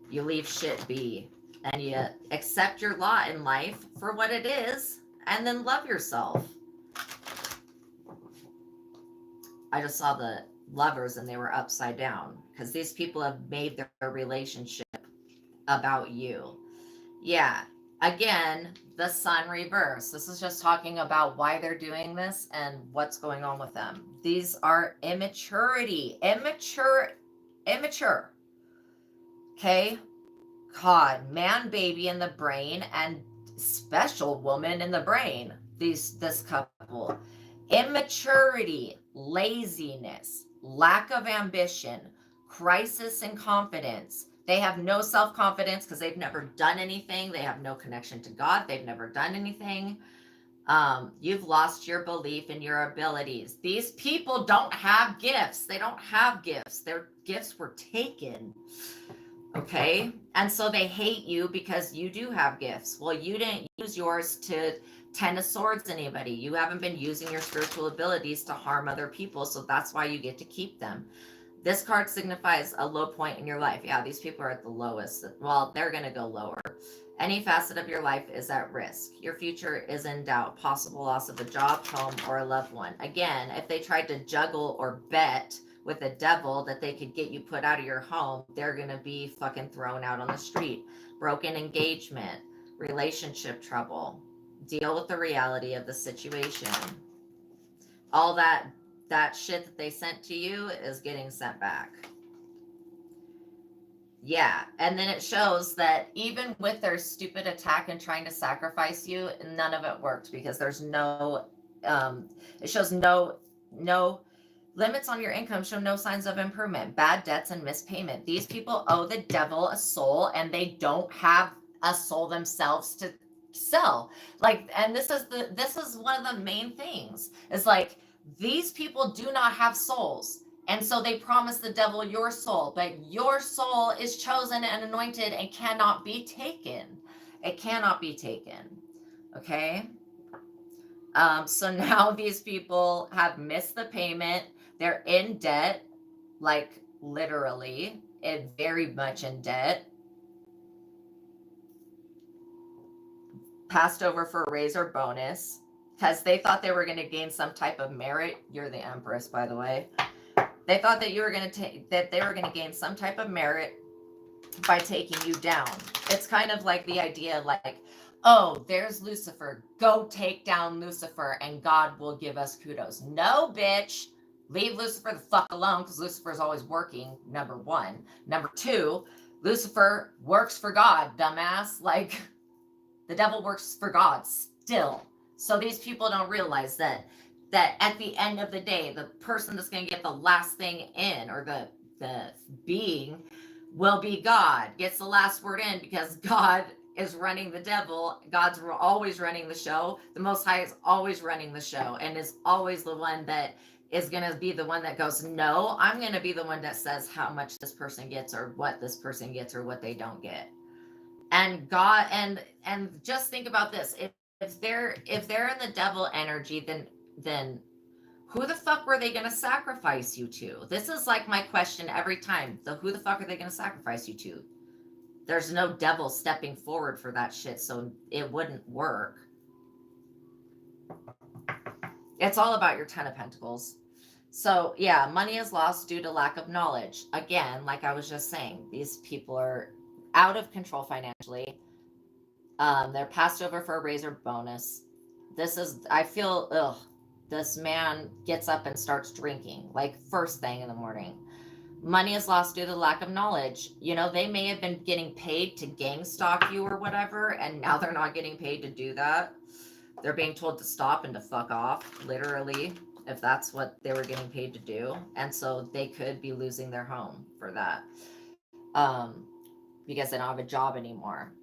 You leave shit be, and you accept your lot in life for what it is, and then love yourself. I just saw the Lovers and they were upside down because these people have made their relationship about you. Yeah, again, the Sun reverse. This is just talking about why they're doing this and what's going on with them. These are immaturity. Immature. Okay? God, man, baby in the brain, and special woman in the brain. This couple. Immaturity, laziness, lack of ambition, crisis in confidence. They have no self-confidence because they've never done anything. They have no connection to God. They've never done anything. You've lost your belief in your abilities. These people don't have gifts. They don't have gifts. Their gifts were taken. Okay. And so they hate you because you do have gifts. Well, you didn't use yours to Ten of Swords anybody. You haven't been using your spiritual abilities to harm other people. So that's why you get to keep them. This card signifies a low point in your life. Yeah, these people are at the lowest. Well, they're going to go lower. Any facet of your life is at risk. Your future is in doubt. Possible loss of a job, home, or a loved one. Again, if they tried to juggle or bet with a devil that they could get you put out of your home, they're going to be fucking thrown out on the street. Broken engagement, relationship trouble. Deal with the reality of the situation. All that shit that they sent to you is getting sent back. Yeah, and then it shows that even with their stupid attack and trying to sacrifice you, none of it worked because there's no it shows no limits on your income, show no signs of improvement, bad debts and missed payment. These people owe the devil a soul and they don't have a soul themselves to sell. Like, and this is one of the main things. Is like these people do not have souls. And so they promise the devil your soul, but your soul is chosen and anointed and cannot be taken. It cannot be taken. Okay. So now these people have missed the payment. They're in debt, like literally, and very much in debt. Passed over for a raise or bonus because they thought they were going to gain some type of merit. You're the Empress, by the way. They thought that you were going to that they were going to gain some type of merit by taking you down. It's kind of like the idea like, oh, there's Lucifer. Go take down Lucifer and God will give us kudos. No, bitch. Leave Lucifer the fuck alone because Lucifer's always working, number one. Number two, Lucifer works for God, dumbass. Like, the devil works for God still. So these people don't realize that at the end of the day, the person that's going to get the last thing in, or the being, will be God, gets the last word in because God is running the devil. God's always running the show. The Most High is always running the show and is always the one that is going to be the one that goes, no, I'm going to be the one that says how much this person gets or what this person gets or what they don't get. And God, and just think about this. If they're in the devil energy, then who the fuck were they going to sacrifice you to? This is like my question every time. Who the fuck are they going to sacrifice you to? There's no devil stepping forward for that shit, so it wouldn't work. It's all about your Ten of Pentacles. So yeah, money is lost due to lack of knowledge. Again, like I was just saying, these people are out of control financially. They're passed over for a raise or bonus. I feel, this man gets up and starts drinking, like first thing in the morning. Money is lost due to lack of knowledge. You know, they may have been getting paid to gang stalk you or whatever, and now they're not getting paid to do that. They're being told to stop and to fuck off, literally, if that's what they were getting paid to do. And so they could be losing their home for that, because they don't have a job anymore.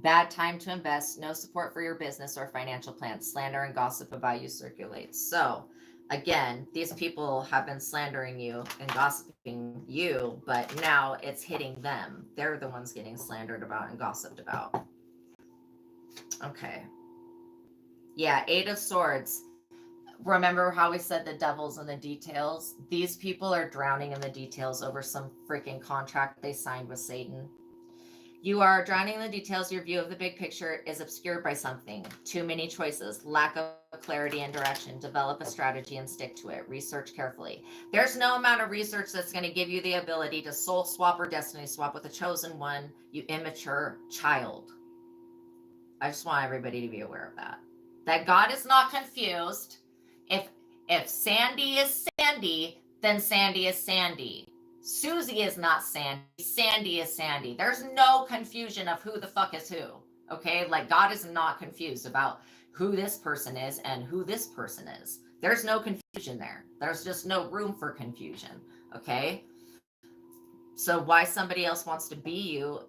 Bad time to invest, no support for your business or financial plans. Slander and gossip about you circulates. So again, these people have been slandering you and gossiping you, but now it's hitting them. They're the ones getting slandered about and gossiped about. Okay. Yeah, Eight of Swords. Remember how we said the devil's in the details? These people are drowning in the details over some freaking contract they signed with Satan. You are drowning in the details. Your view of the big picture is obscured by something. Too many choices, lack of clarity and direction. Develop a strategy and stick to it. Research carefully. There's no amount of research that's going to give you the ability to soul swap or destiny swap with a chosen one, you immature child. I just want everybody to be aware of that. That God is not confused. If Sandy is Sandy, then Sandy is Sandy. Susie is not Sandy. Sandy is Sandy. There's no confusion of who the fuck is who. Okay? Like, God is not confused about who this person is and who this person is. There's no confusion there. There's just no room for confusion. Okay? So why somebody else wants to be you,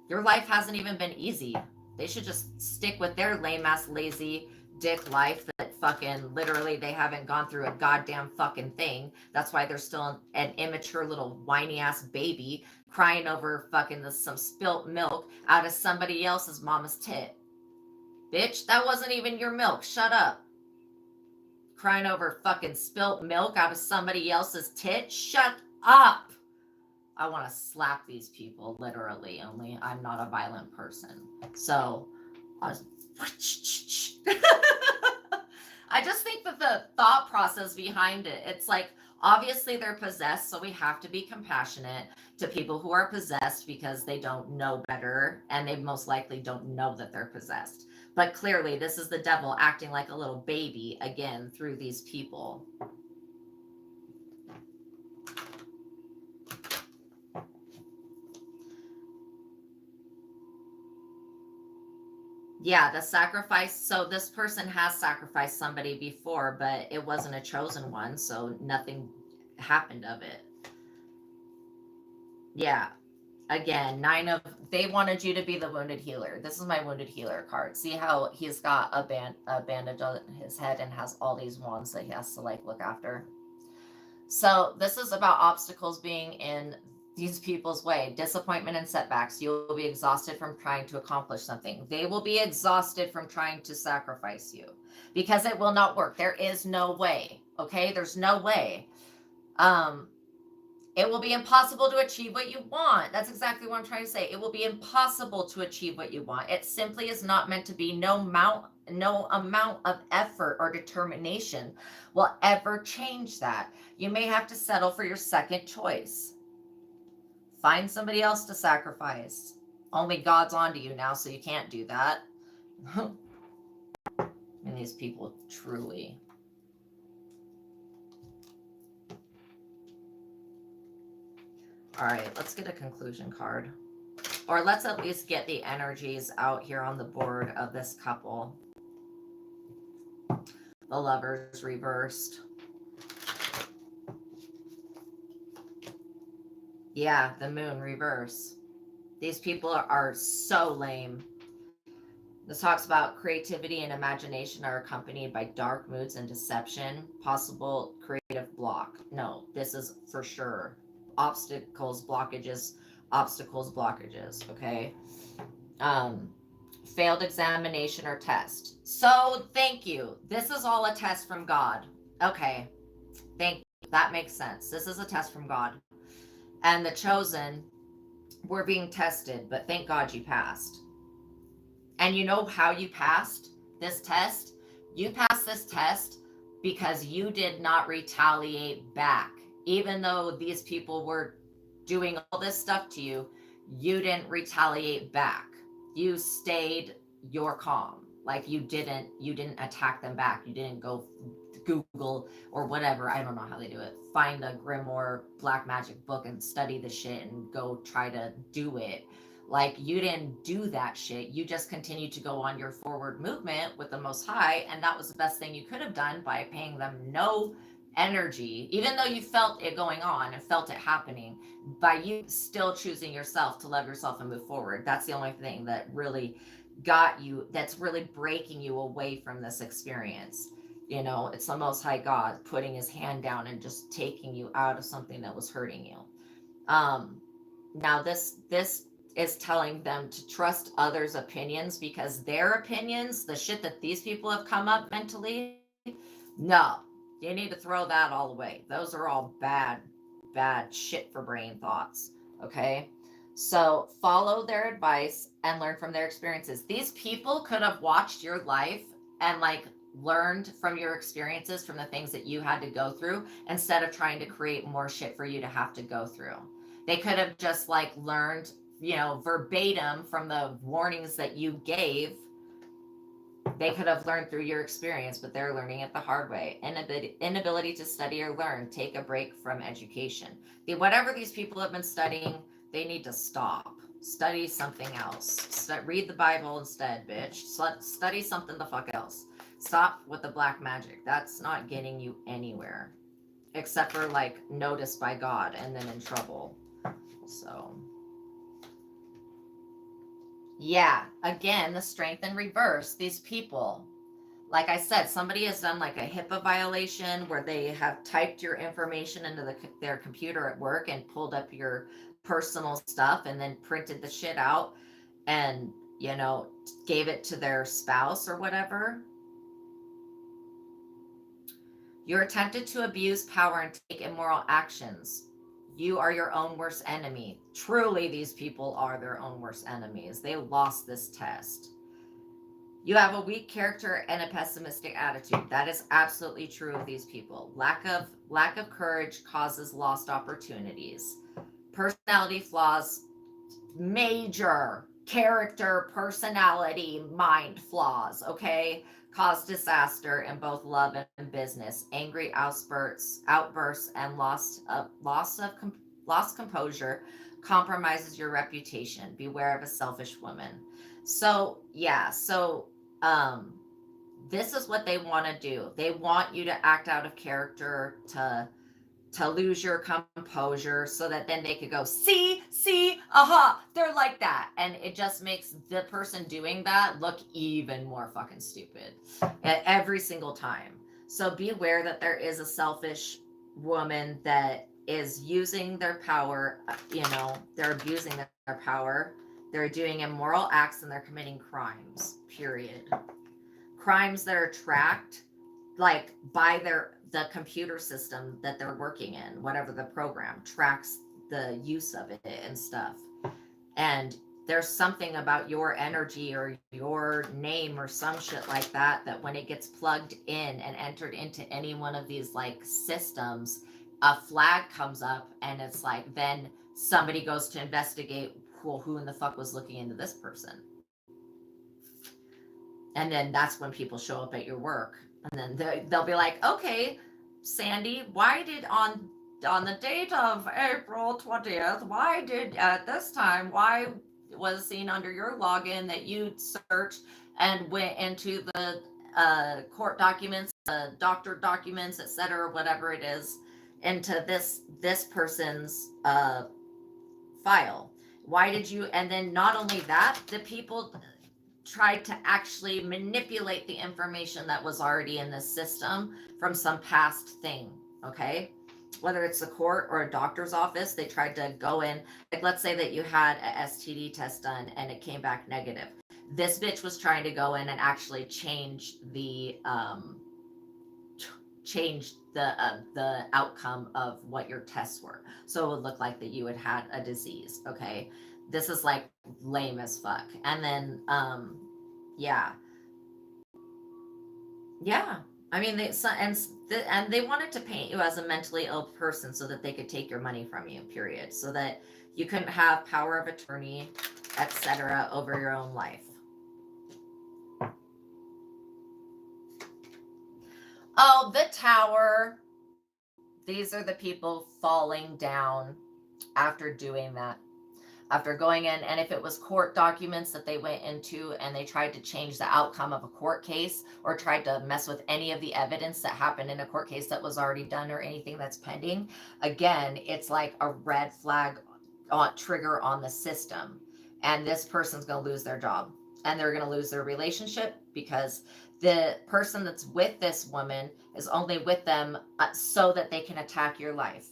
your life hasn't even been easy. They should just stick with their lame ass lazy dick life that fucking literally they haven't gone through a goddamn fucking thing. That's why they're still an immature little whiny ass baby crying over fucking some spilt milk out of somebody else's mama's tit. Bitch, that wasn't even your milk. Shut up. Crying over fucking spilt milk out of somebody else's tit. Shut up. I want to slap these people, literally, only I'm not a violent person. So, I just think that the thought process behind it, it's like, obviously they're possessed, so we have to be compassionate to people who are possessed because they don't know better and they most likely don't know that they're possessed. But clearly, this is the devil acting like a little baby again through these people. Yeah, the sacrifice. So this person has sacrificed somebody before, but it wasn't a chosen one, so nothing happened of it. Yeah. Again, they wanted you to be the wounded healer. This is my wounded healer card. See how he's got a bandage on his head and has all these wands that he has to like look after. So this is about obstacles being in these people's way, disappointment and setbacks. You'll be exhausted from trying to accomplish something. They will be exhausted from trying to sacrifice you because it will not work. There is no way. Okay, there's no way. It will be impossible to achieve what you want. That's exactly what I'm trying to say. It will be impossible to achieve what you want. It simply is not meant to be. No amount of effort or determination will ever change that. You may have to settle for your second choice. Find somebody else to sacrifice. Only God's onto you now, so you can't do that. And these people truly. All right, let's get a conclusion card. Or let's at least get the energies out here on the board of this couple. The Lovers reversed. Yeah, the Moon reverse. These people are so lame. This talks about creativity and imagination are accompanied by dark moods and deception, possible creative block. No, this is for sure. Obstacles, blockages, okay? Failed examination or test. So, thank you. This is all a test from God. Okay, thank you. That makes sense. This is a test from God. And the chosen were being tested, but thank God you passed. And you know how you passed this test? You passed this test because you did not retaliate back. Even though these people were doing all this stuff to you, you didn't retaliate back. You stayed your calm. Like you didn't attack them back. You didn't go Google or whatever, I don't know how they do it, find a grimoire black magic book and study the shit and go try to do it. Like you didn't do that shit. You just continued to go on your forward movement with the Most High, and that was the best thing you could have done by paying them no energy, even though you felt it going on and felt it happening, by you still choosing yourself to love yourself and move forward. That's the only thing that really got you, that's really breaking you away from this experience. You know, it's the Most High God putting his hand down and just taking you out of something that was hurting you. Now this is telling them to trust others' opinions, because their opinions, the shit that these people have come up mentally, no, you need to throw that all away. Those are all bad shit for brain thoughts. Okay. So follow their advice and learn from their experiences. These people could have watched your life and like learned from your experiences, from the things that you had to go through, instead of trying to create more shit for you to have to go through. They could have just like learned, you know, verbatim from the warnings that you gave. They could have learned through your experience, but they're learning it the hard way. Inability to study or learn. Take a break from education. Whatever these people have been studying, they need to stop. Study something else. Read the Bible instead, bitch. Study something the fuck else. Stop with the black magic. That's not getting you anywhere. Except for like noticed by God and then in trouble. So Yeah, again, the strength in reverse. These people, like I said, somebody has done like a HIPAA violation where they have typed your information into their computer at work and pulled up your personal stuff and then printed the shit out and, you know, gave it to their spouse or whatever. You're tempted to abuse power and take immoral actions. You are your own worst enemy. Truly, these people are their own worst enemies. They lost this test. You have a weak character and a pessimistic attitude. That is absolutely true of these people. Lack of courage causes lost opportunities. Personality flaws, major character, personality, mind flaws, okay? Cause disaster in both love and business. Angry outbursts, and lost composure compromises your reputation. Beware of a selfish woman. So yeah, um, this is what they want to do. They want you to act out of character, to lose your composure so that then they could go, see, aha, they're like that. And it just makes the person doing that look even more fucking stupid every single time. So be aware that there is a selfish woman that is using their power, they're abusing their power. They're doing immoral acts and they're committing crimes, period. Crimes that are tracked like by the computer system that they're working in, whatever the program tracks the use of it and stuff. And there's something about your energy or your name or some shit like that, that when it gets plugged in and entered into any one of these like systems, a flag comes up and it's like, then somebody goes to investigate, well, who in the fuck was looking into this person? And then that's when people show up at your work, and then they'll be like, okay, Sandy, why did on the date of April 20th, why did at this time, why was seen under your login that you searched and went into the court documents, doctor documents, etc., whatever it is, into this person's file? Why did you? And then not only that, the people tried to actually manipulate the information that was already in the system from some past thing, okay? Whether it's a court or a doctor's office, they tried to go in. Like, let's say that you had a STD test done and it came back negative. This bitch was trying to go in and actually change the outcome of what your tests were, so it would look like that you had a disease, okay? This is like lame as fuck. And then yeah, yeah, I mean, and they wanted to paint you as a mentally ill person so that they could take your money from you, period, so that you couldn't have power of attorney, etc., over your own life. Oh, the tower. These are the people falling down after doing that, after going in. And if it was court documents that they went into and they tried to change the outcome of a court case or tried to mess with any of the evidence that happened in a court case that was already done or anything that's pending, again, it's like a red flag trigger on the system. And this person's going to lose their job and they're going to lose their relationship, because the person that's with this woman is only with them so that they can attack your life.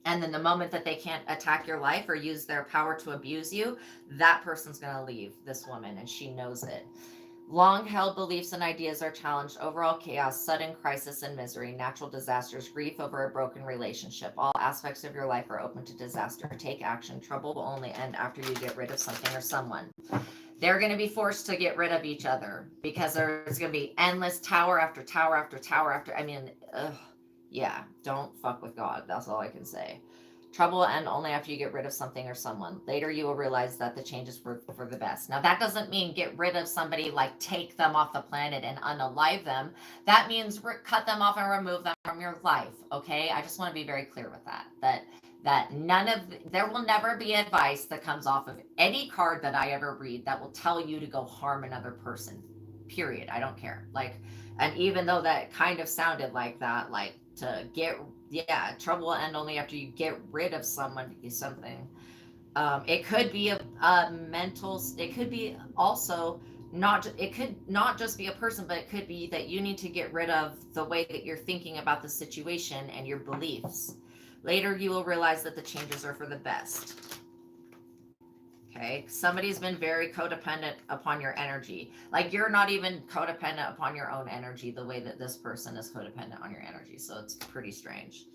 And then the moment that they can't attack your life or use their power to abuse you, that person's going to leave this woman, and she knows it. Long held beliefs and ideas are challenged. Overall chaos, sudden crisis and misery, natural disasters, grief over a broken relationship. All aspects of your life are open to disaster. Take action. Trouble will only end after you get rid of something or someone. They're going to be forced to get rid of each other, because there's going to be endless tower after tower after tower after. I mean, yeah, don't fuck with God. That's all I can say. Trouble will end only after you get rid of something or someone. Later, you will realize that the changes were for the best. Now, that doesn't mean get rid of somebody, like take them off the planet and unalive them. That means cut them off and remove them from your life, okay? I just want to be very clear with that. That there will never be advice that comes off of any card that I ever read that will tell you to go harm another person. Period. I don't care. Like, and even though that kind of sounded like that, like trouble will end only after you get rid of someone, something. It could be a mental, it could be also not, it could not just be a person, but it could be that you need to get rid of the way that you're thinking about the situation and your beliefs. Later, you will realize that the changes are for the best. Okay, somebody's been very codependent upon your energy. Like you're not even codependent upon your own energy the way that this person is codependent on your energy. So it's pretty strange.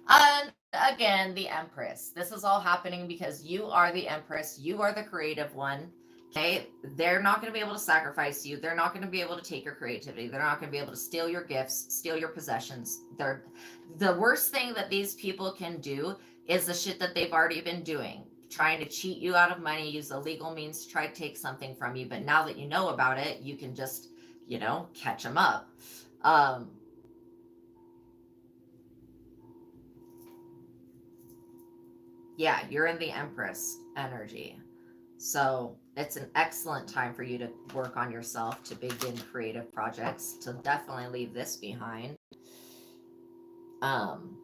And again, the Empress. This is all happening because you are the Empress. You are the creative one. Okay, they're not going to be able to sacrifice you. They're not going to be able to take your creativity. They're not going to be able to steal your gifts, steal your possessions. They're the worst thing that these people can do is the shit that they've already been doing, trying to cheat you out of money, use illegal means to try to take something from you. But now that you know about it, you can just, catch them up. Yeah, you're in the Empress energy. So it's an excellent time for you to work on yourself, to begin creative projects, to definitely leave this behind. Um,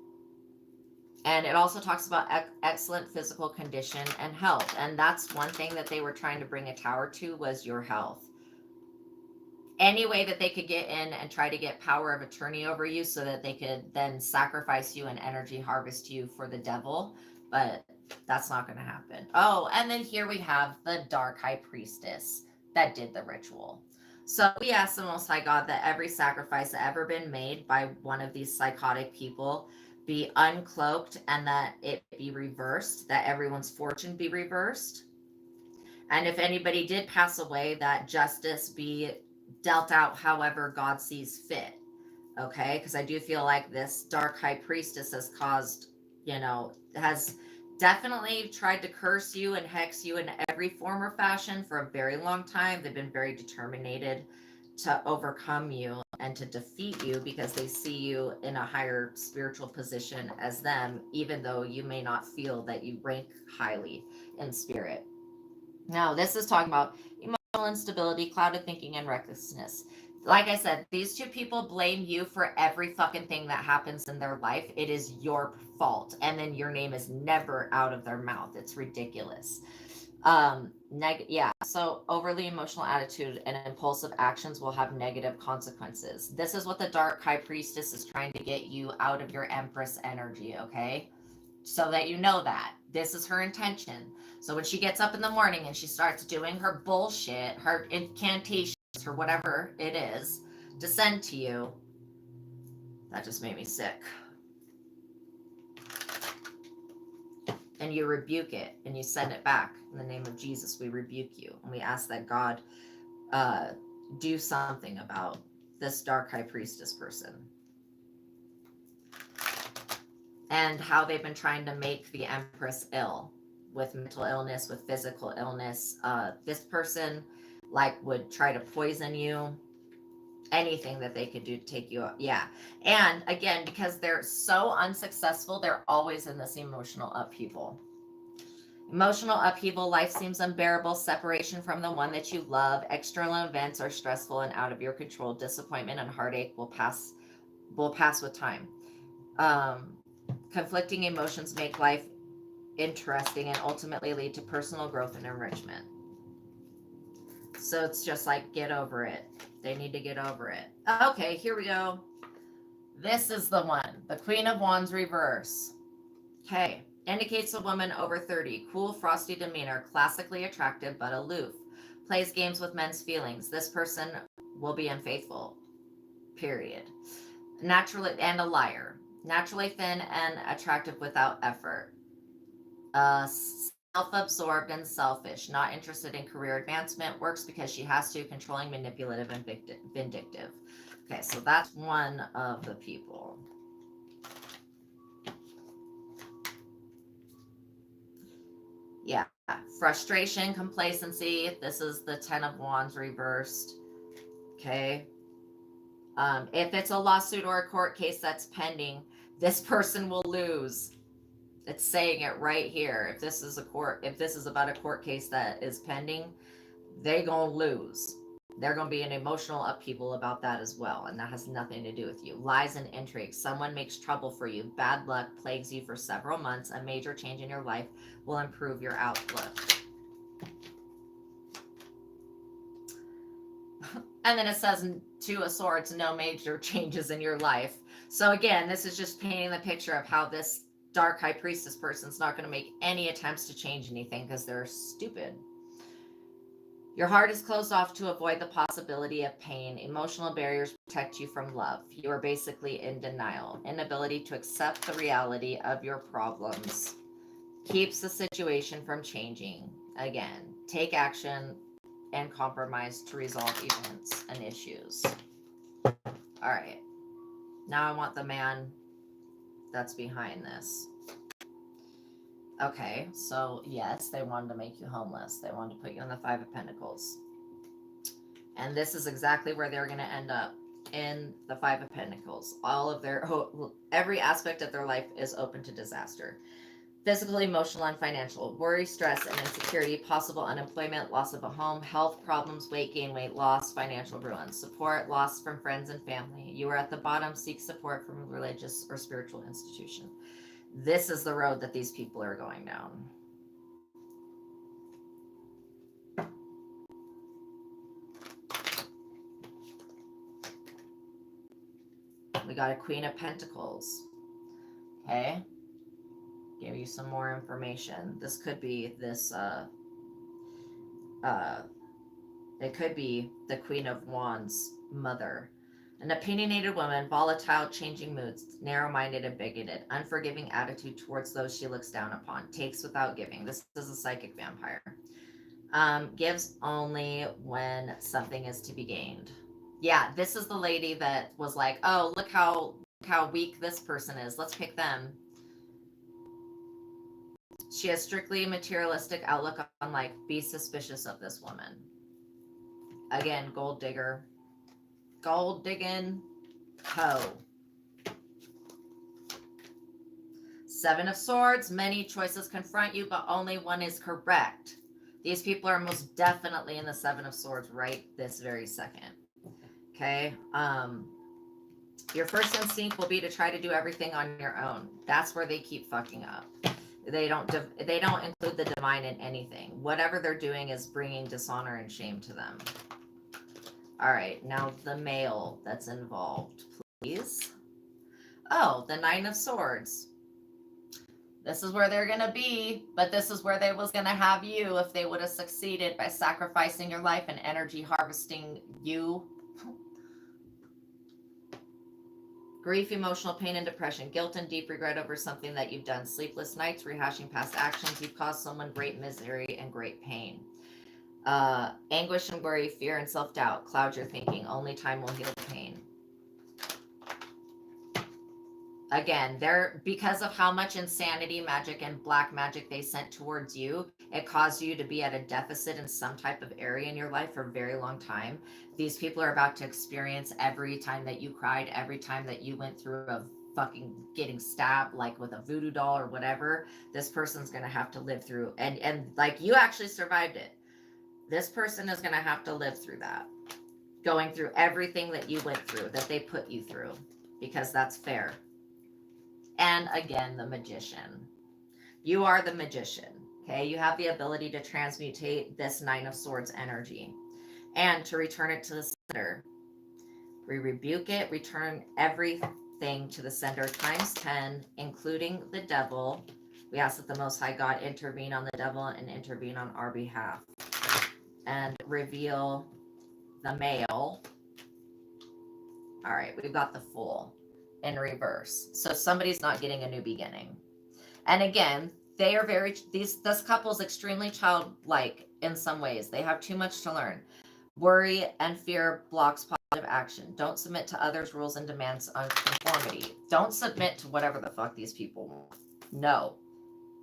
and it also talks about excellent physical condition and health. And that's one thing that they were trying to bring a tower to, was your health. Any way that they could get in and try to get power of attorney over you so that they could then sacrifice you and energy harvest you for the devil. But that's not going to happen. Oh, and then here we have the dark high priestess that did the ritual. So we ask the Most High God that every sacrifice that ever been made by one of these psychotic people be uncloaked, and that it be reversed, that everyone's fortune be reversed. And if anybody did pass away, that justice be dealt out however God sees fit. Okay? Because I do feel like this dark high priestess has caused, has definitely tried to curse you and hex you in every form or fashion for a very long time. They've been very determined to overcome you and to defeat you because they see you in a higher spiritual position as them, even though you may not feel that you rank highly in spirit. Now, this is talking about emotional instability, clouded thinking, and recklessness. Like I said, these two people blame you for every fucking thing that happens in their life. It is your fault. And then your name is never out of their mouth. It's ridiculous. So overly emotional attitude and impulsive actions will have negative consequences. This is what the dark high priestess is trying to get you out of your empress energy, okay? So that you know that this is her intention. So when she gets up in the morning and she starts doing her bullshit, her incantations, or whatever it is, to send to you, that just made me sick. And you rebuke it and you send it back. In the name of Jesus, we rebuke you. And we ask that God do something about this dark high priestess person. And how they've been trying to make the Empress ill with mental illness, with physical illness. This person would try to poison you, anything that they could do to take you up. Yeah. And again, because they're so unsuccessful, they're always in this emotional upheaval. Emotional upheaval, life seems unbearable, separation from the one that you love, external events are stressful and out of your control, disappointment and heartache will pass with time. Conflicting emotions make life interesting and ultimately lead to personal growth and enrichment. So it's just like, get over it. They need to get over it. Okay, here we go. This is the one. The Queen of Wands reverse. Okay. Indicates a woman over 30. Cool, frosty demeanor. Classically attractive, but aloof. Plays games with men's feelings. This person will be unfaithful. Period. Naturally, and a liar. Naturally thin and attractive without effort. Self-absorbed and selfish, not interested in career advancement, works because she has to, controlling, manipulative, and vindictive. Okay, so that's one of the people. Yeah, frustration, complacency. This is the 10 of Wands reversed. Okay. If it's a lawsuit or a court case that's pending, this person will lose. It's saying it right here. If this is about a court case that is pending, they gonna lose. They're going to be an emotional upheaval about that as well, and that has nothing to do with you. Lies and intrigue. Someone makes trouble for you. Bad luck plagues you for several months. A major change in your life will improve your outlook. And then it says, Two of Swords, no major changes in your life. So again, this is just painting the picture of how this dark high priestess person's not going to make any attempts to change anything because they're stupid. Your heart is closed off to avoid the possibility of pain. Emotional barriers protect you from love. You are basically in denial. Inability to accept the reality of your problems keeps the situation from changing. Again, take action and compromise to resolve events and issues. All right. Now I want the man that's behind this. Okay, so yes, they wanted to make you homeless. They wanted to put you in the Five of Pentacles. And this is exactly where they're going to end up, in the Five of Pentacles. All of their, every aspect of their life is open to disaster. Physical, emotional, and financial. Worry, stress, and insecurity. Possible unemployment, loss of a home, health problems, weight gain, weight loss, financial ruin. Support, loss from friends and family. You are at the bottom. Seek support from a religious or spiritual institution. This is the road that these people are going down. We got a Queen of Pentacles. Okay. Give you some more information. This could be this, it could be the Queen of Wands' mother. An opinionated woman, volatile, changing moods, narrow-minded and bigoted, unforgiving attitude towards those she looks down upon, takes without giving. This is a psychic vampire. Gives only when something is to be gained. Yeah, this is the lady that was like, oh, look how weak this person is. Let's pick them. She has strictly materialistic outlook on life. Be suspicious of this woman. Again, gold digger. Gold digging hoe. Seven of Swords. Many choices confront you, but only one is correct. These people are most definitely in the Seven of Swords right this very second. Okay. Your first instinct will be to try to do everything on your own. That's where they keep fucking up. They don't include the divine in anything. Whatever they're doing is bringing dishonor and shame to them. All right, now the male that's involved, please. Oh, the Nine of Swords. This is where they're going to be, but this is where they was going to have you if they would have succeeded by sacrificing your life and energy harvesting you. Grief, emotional pain, and depression. Guilt and deep regret over something that you've done. Sleepless nights, rehashing past actions. You've caused someone great misery and great pain. Anguish and worry, fear and self-doubt. Cloud your thinking. Only time will heal the pain. Again, they're, because of how much insanity, magic, and black magic they sent towards you, it caused you to be at a deficit in some type of area in your life for a very long time. These people are about to experience every time that you cried, every time that you went through a fucking getting stabbed, like with a voodoo doll or whatever. This person's going to have to live through, and like, you actually survived it. This person is going to have to live through that, going through everything that you went through, that they put you through, because that's fair. And again, the Magician. You are the Magician, okay? You have the ability to transmutate this Nine of Swords energy and to return it to the sender. We rebuke it, return everything to the sender times 10, including the devil. We ask that the Most High God intervene on the devil and intervene on our behalf. And reveal the male. All right, we've got the Fool in reverse. So somebody's not getting a new beginning. And again, they are this couple is extremely childlike in some ways. They have too much to learn. Worry and fear blocks positive action. Don't submit to others' rules and demands on conformity. Don't submit to whatever the fuck these people want. No.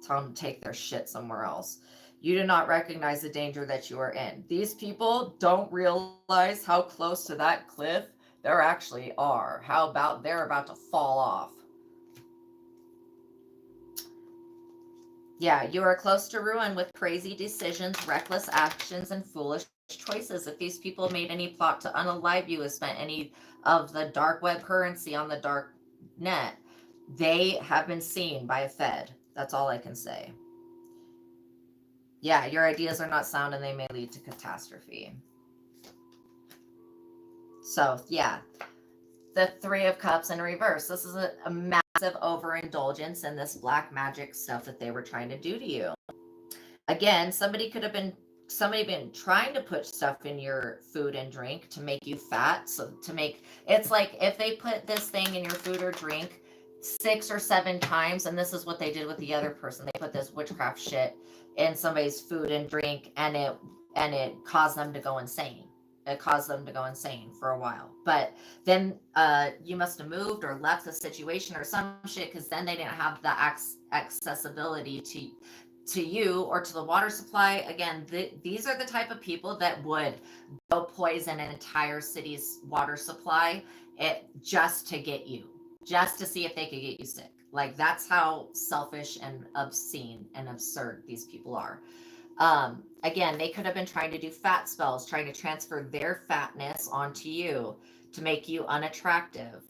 Tell them to take their shit somewhere else. You do not recognize the danger that you are in. These people don't realize how close to that cliff there actually are. How about they're about to fall off? Yeah, you are close to ruin with crazy decisions, reckless actions, and foolish choices. If these people made any plot to unalive you, have spent any of the dark web currency on the dark net, they have been seen by a Fed. That's all I can say. Yeah, your ideas are not sound and they may lead to catastrophe. So, yeah, the Three of Cups in reverse. This is a massive overindulgence in this black magic stuff that they were trying to do to you. Again, somebody been trying to put stuff in your food and drink to make you fat. So to make, it's like if they put this thing in your food or drink 6 or 7 times, and this is what they did with the other person. They put this witchcraft shit in somebody's food and drink, and it caused them to go insane. It caused them to go insane for a while. But then you must have moved or left the situation or some shit, because then they didn't have the accessibility to you or to the water supply. Again, these are the type of people that would go poison an entire city's water supply just to get you, just to see if they could get you sick. Like, that's how selfish and obscene and absurd these people are. Again, they could have been trying to do fat spells, trying to transfer their fatness onto you to make you unattractive.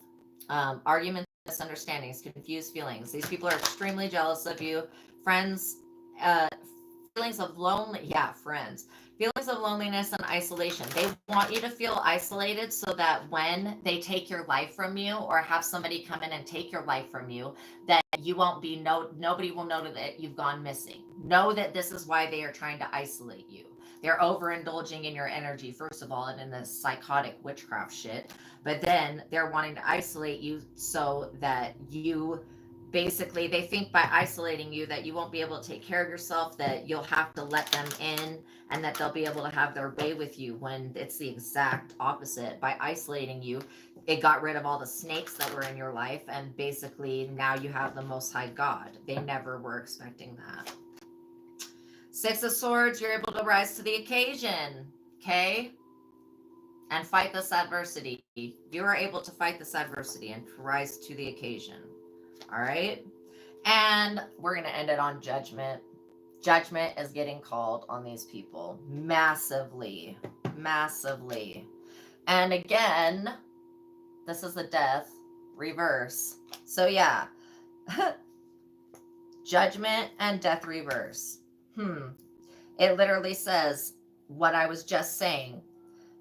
Arguments, misunderstandings, confused feelings. These people are extremely jealous of you. Friends, feelings of feelings of loneliness and isolation. They want you to feel isolated so that when they take your life from you, or have somebody come in and take your life from you, that you won't be nobody will know that you've gone missing. Know that this is why they are trying to isolate you. They're overindulging in your energy, first of all, and in this psychotic witchcraft shit. But then they're wanting to isolate you so that you, basically, they think by isolating you that you won't be able to take care of yourself, that you'll have to let them in, and that they'll be able to have their way with you, when it's the exact opposite. By isolating you, it got rid of all the snakes that were in your life, and basically now you have the Most High God. They never were expecting that. Six of Swords, you're able to rise to the occasion, okay? And fight this adversity. You are able to fight this adversity and rise to the occasion. All right. And we're going to end it on Judgment. Judgment is getting called on these people massively, massively. And again, this is the Death reverse. So yeah, Judgment and Death reverse. It literally says what I was just saying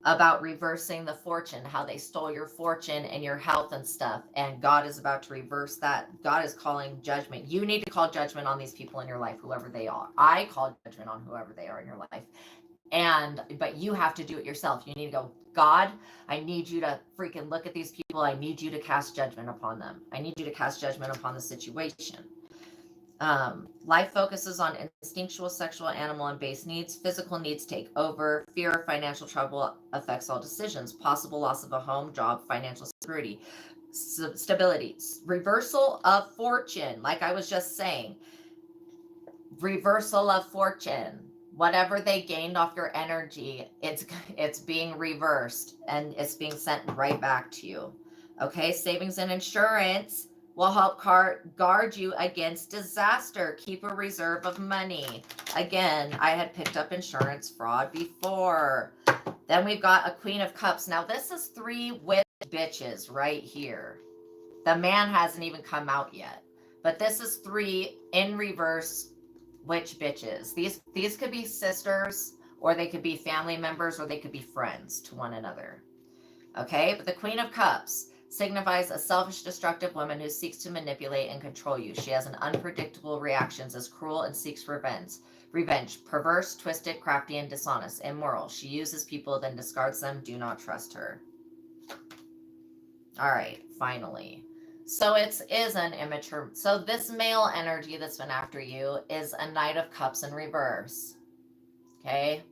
about reversing the fortune, how they stole your fortune and your health and stuff, and God is about to reverse that. God is calling judgment. You need to call judgment on these people in your life, whoever they are. I call judgment on whoever they are in your life, but you have to do it yourself. You need to go, God, I need you to freaking look at these people. I need you to cast judgment upon them. I need you to cast judgment upon the situation. Life focuses on instinctual, sexual, animal, and base needs. Physical needs take over. Fear of financial trouble affects all decisions. Possible loss of a home, job, financial security, stability. Reversal of fortune, like I was just saying. Reversal of fortune. Whatever they gained off your energy, it's being reversed, and it's being sent right back to you. Okay, savings and insurance will help guard you against disaster. Keep a reserve of money. Again, I had picked up insurance fraud before. Then we've got a Queen of Cups. Now this is 3 witch bitches right here. The man hasn't even come out yet. But this is 3 in reverse witch bitches. These could be sisters, or they could be family members, or they could be friends to one another. Okay, but the Queen of Cups signifies a selfish, destructive woman who seeks to manipulate and control you. She has an unpredictable reactions, is cruel and seeks revenge, perverse, twisted, crafty, and dishonest, immoral. She uses people, then discards them. Do not trust her. All right, finally. So it is an immature. So this male energy that's been after you is a Knight of Cups in reverse. Okay.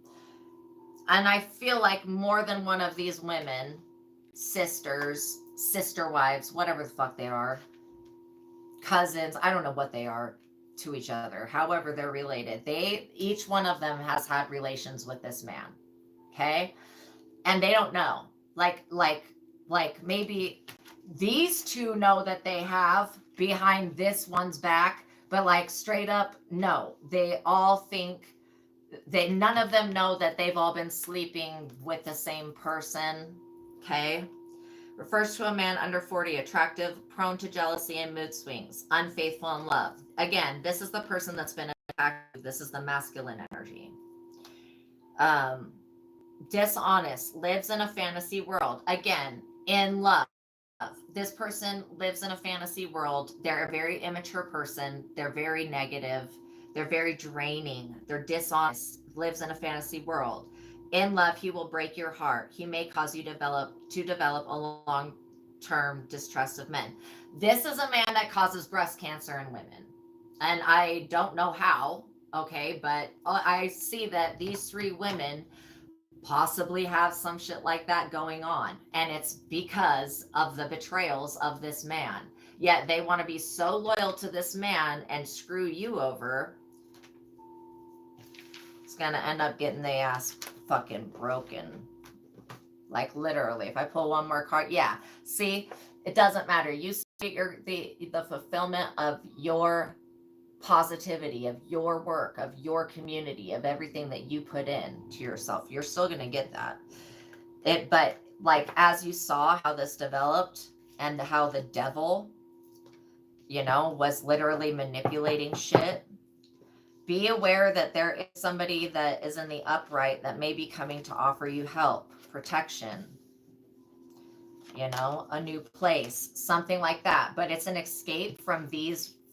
And I feel like more than one of these women, sisters, sister wives, whatever the fuck they are, cousins, I don't know what they are to each other, however they're related, each one of them has had relations with this man. Okay. And they don't know. Like maybe these 2 know that they have behind this one's back, but like straight up, no, they all think none of them know that they've all been sleeping with the same person. Okay. Refers to a man under 40, attractive, prone to jealousy and mood swings, unfaithful in love. Again, this is the person that's been attacked. This is the masculine energy. Um, Dishonest, lives in a fantasy world. Again, in love. This person lives in a fantasy world. They're a very immature person. They're very negative. They're very draining. They're dishonest, lives in a fantasy world. In love, he will break your heart. He may cause you to develop a long-term distrust of men. This is a man that causes breast cancer in women. And I don't know how, okay, but I see that these three women possibly have some shit like that going on. And it's because of the betrayals of this man. Yet they want to be so loyal to this man and screw you over. It's going to end up getting the ass fucking broken. Like literally. If I pull one more card, yeah. See, it doesn't matter. You see the fulfillment of your positivity, of your work, of your community, of everything that you put in to yourself. You're still going to get that. But like, as you saw how this developed and how the devil, was literally manipulating shit, be aware that there is somebody that is in the upright that may be coming to offer you help, protection, a new place, something like that. But it's an escape from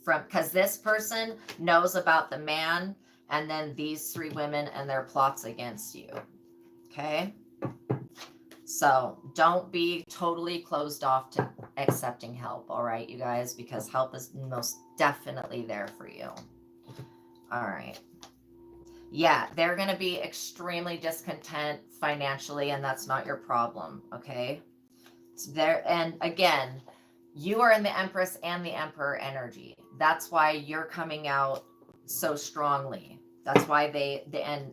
because this person knows about the man and then these three women and their plots against you. Okay. So don't be totally closed off to accepting help. All right, you guys, because help is most definitely there for you. All right. Yeah, they're going to be extremely discontent financially, and that's not your problem. Okay. There, and again, you are in the Empress and the Emperor energy. That's why you're coming out so strongly. That's why and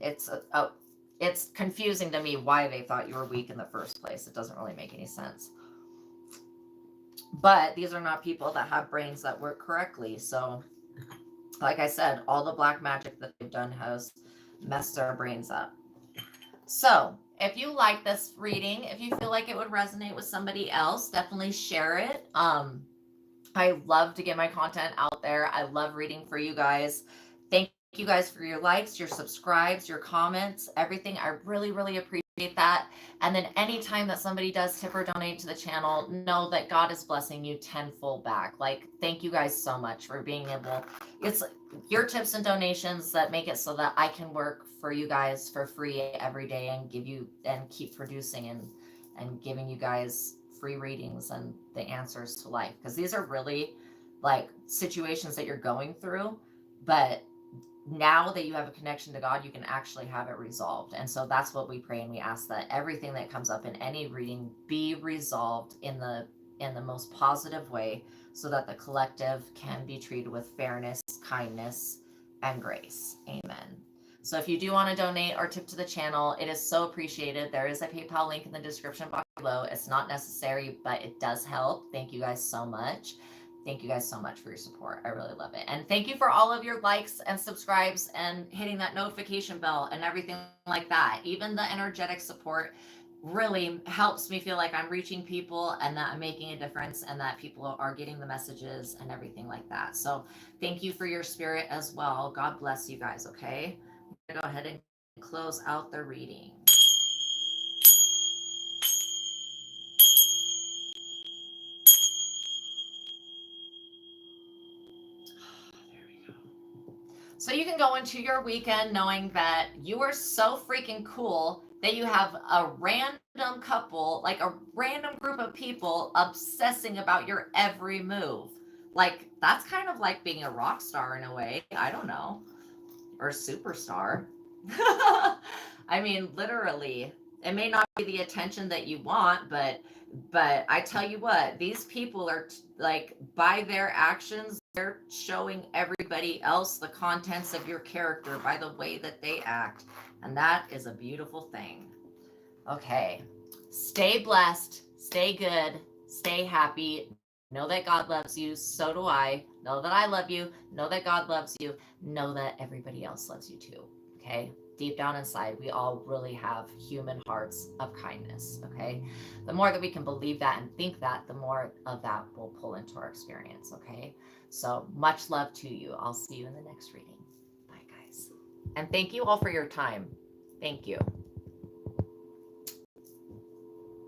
it's confusing to me why they thought you were weak in the first place. It doesn't really make any sense. But these are not people that have brains that work correctly. So, like I said, all the black magic that they've done has messed their brains up. So, if you like this reading, if you feel like it would resonate with somebody else, definitely share it. I love to get my content out there. I love reading for you guys. Thank you guys for your likes, your subscribes, your comments, everything. I really, really appreciate that. And then anytime that somebody does tip or donate to the channel, know that God is blessing you tenfold back. Like, thank you guys so much for being able, it's your tips and donations that make it so that I can work for you guys for free every day and give you and keep producing and giving you guys free readings and the answers to life, because these are really like situations that you're going through, but now that you have a connection to God, you can actually have it resolved. And so that's what we pray, and we ask that everything that comes up in any reading be resolved in the most positive way, so that the collective can be treated with fairness, kindness, and grace. Amen. So if you do want to donate or tip to the channel, it is so appreciated. There is a PayPal link in the description box below. It's not necessary, but it does help. Thank you guys so much. Thank you guys so much for your support. I really love it. And thank you for all of your likes and subscribes and hitting that notification bell and everything like that. Even the energetic support really helps me feel like I'm reaching people and that I'm making a difference and that people are getting the messages and everything like that. So thank you for your spirit as well. God bless you guys, okay? I'm going to go ahead and close out the reading. So you can go into your weekend knowing that you are so freaking cool that you have a random couple, like a random group of people obsessing about your every move. Like, that's kind of like being a rock star in a way. I don't know. Or a superstar. I mean, literally. It may not be the attention that you want, but I tell you what, these people are like, by their actions, they're showing everybody else the contents of your character by the way that they act. And that is a beautiful thing. Okay. Stay blessed. Stay good. Stay happy. Know that God loves you. So do I. Know that I love you. Know that God loves you. Know that everybody else loves you too. Okay. Deep down inside, we all really have human hearts of kindness. Okay. The more that we can believe that and think that, the more of that will pull into our experience. Okay. So much love to you. I'll see you in the next reading. Bye, guys. And thank you all for your time. Thank you.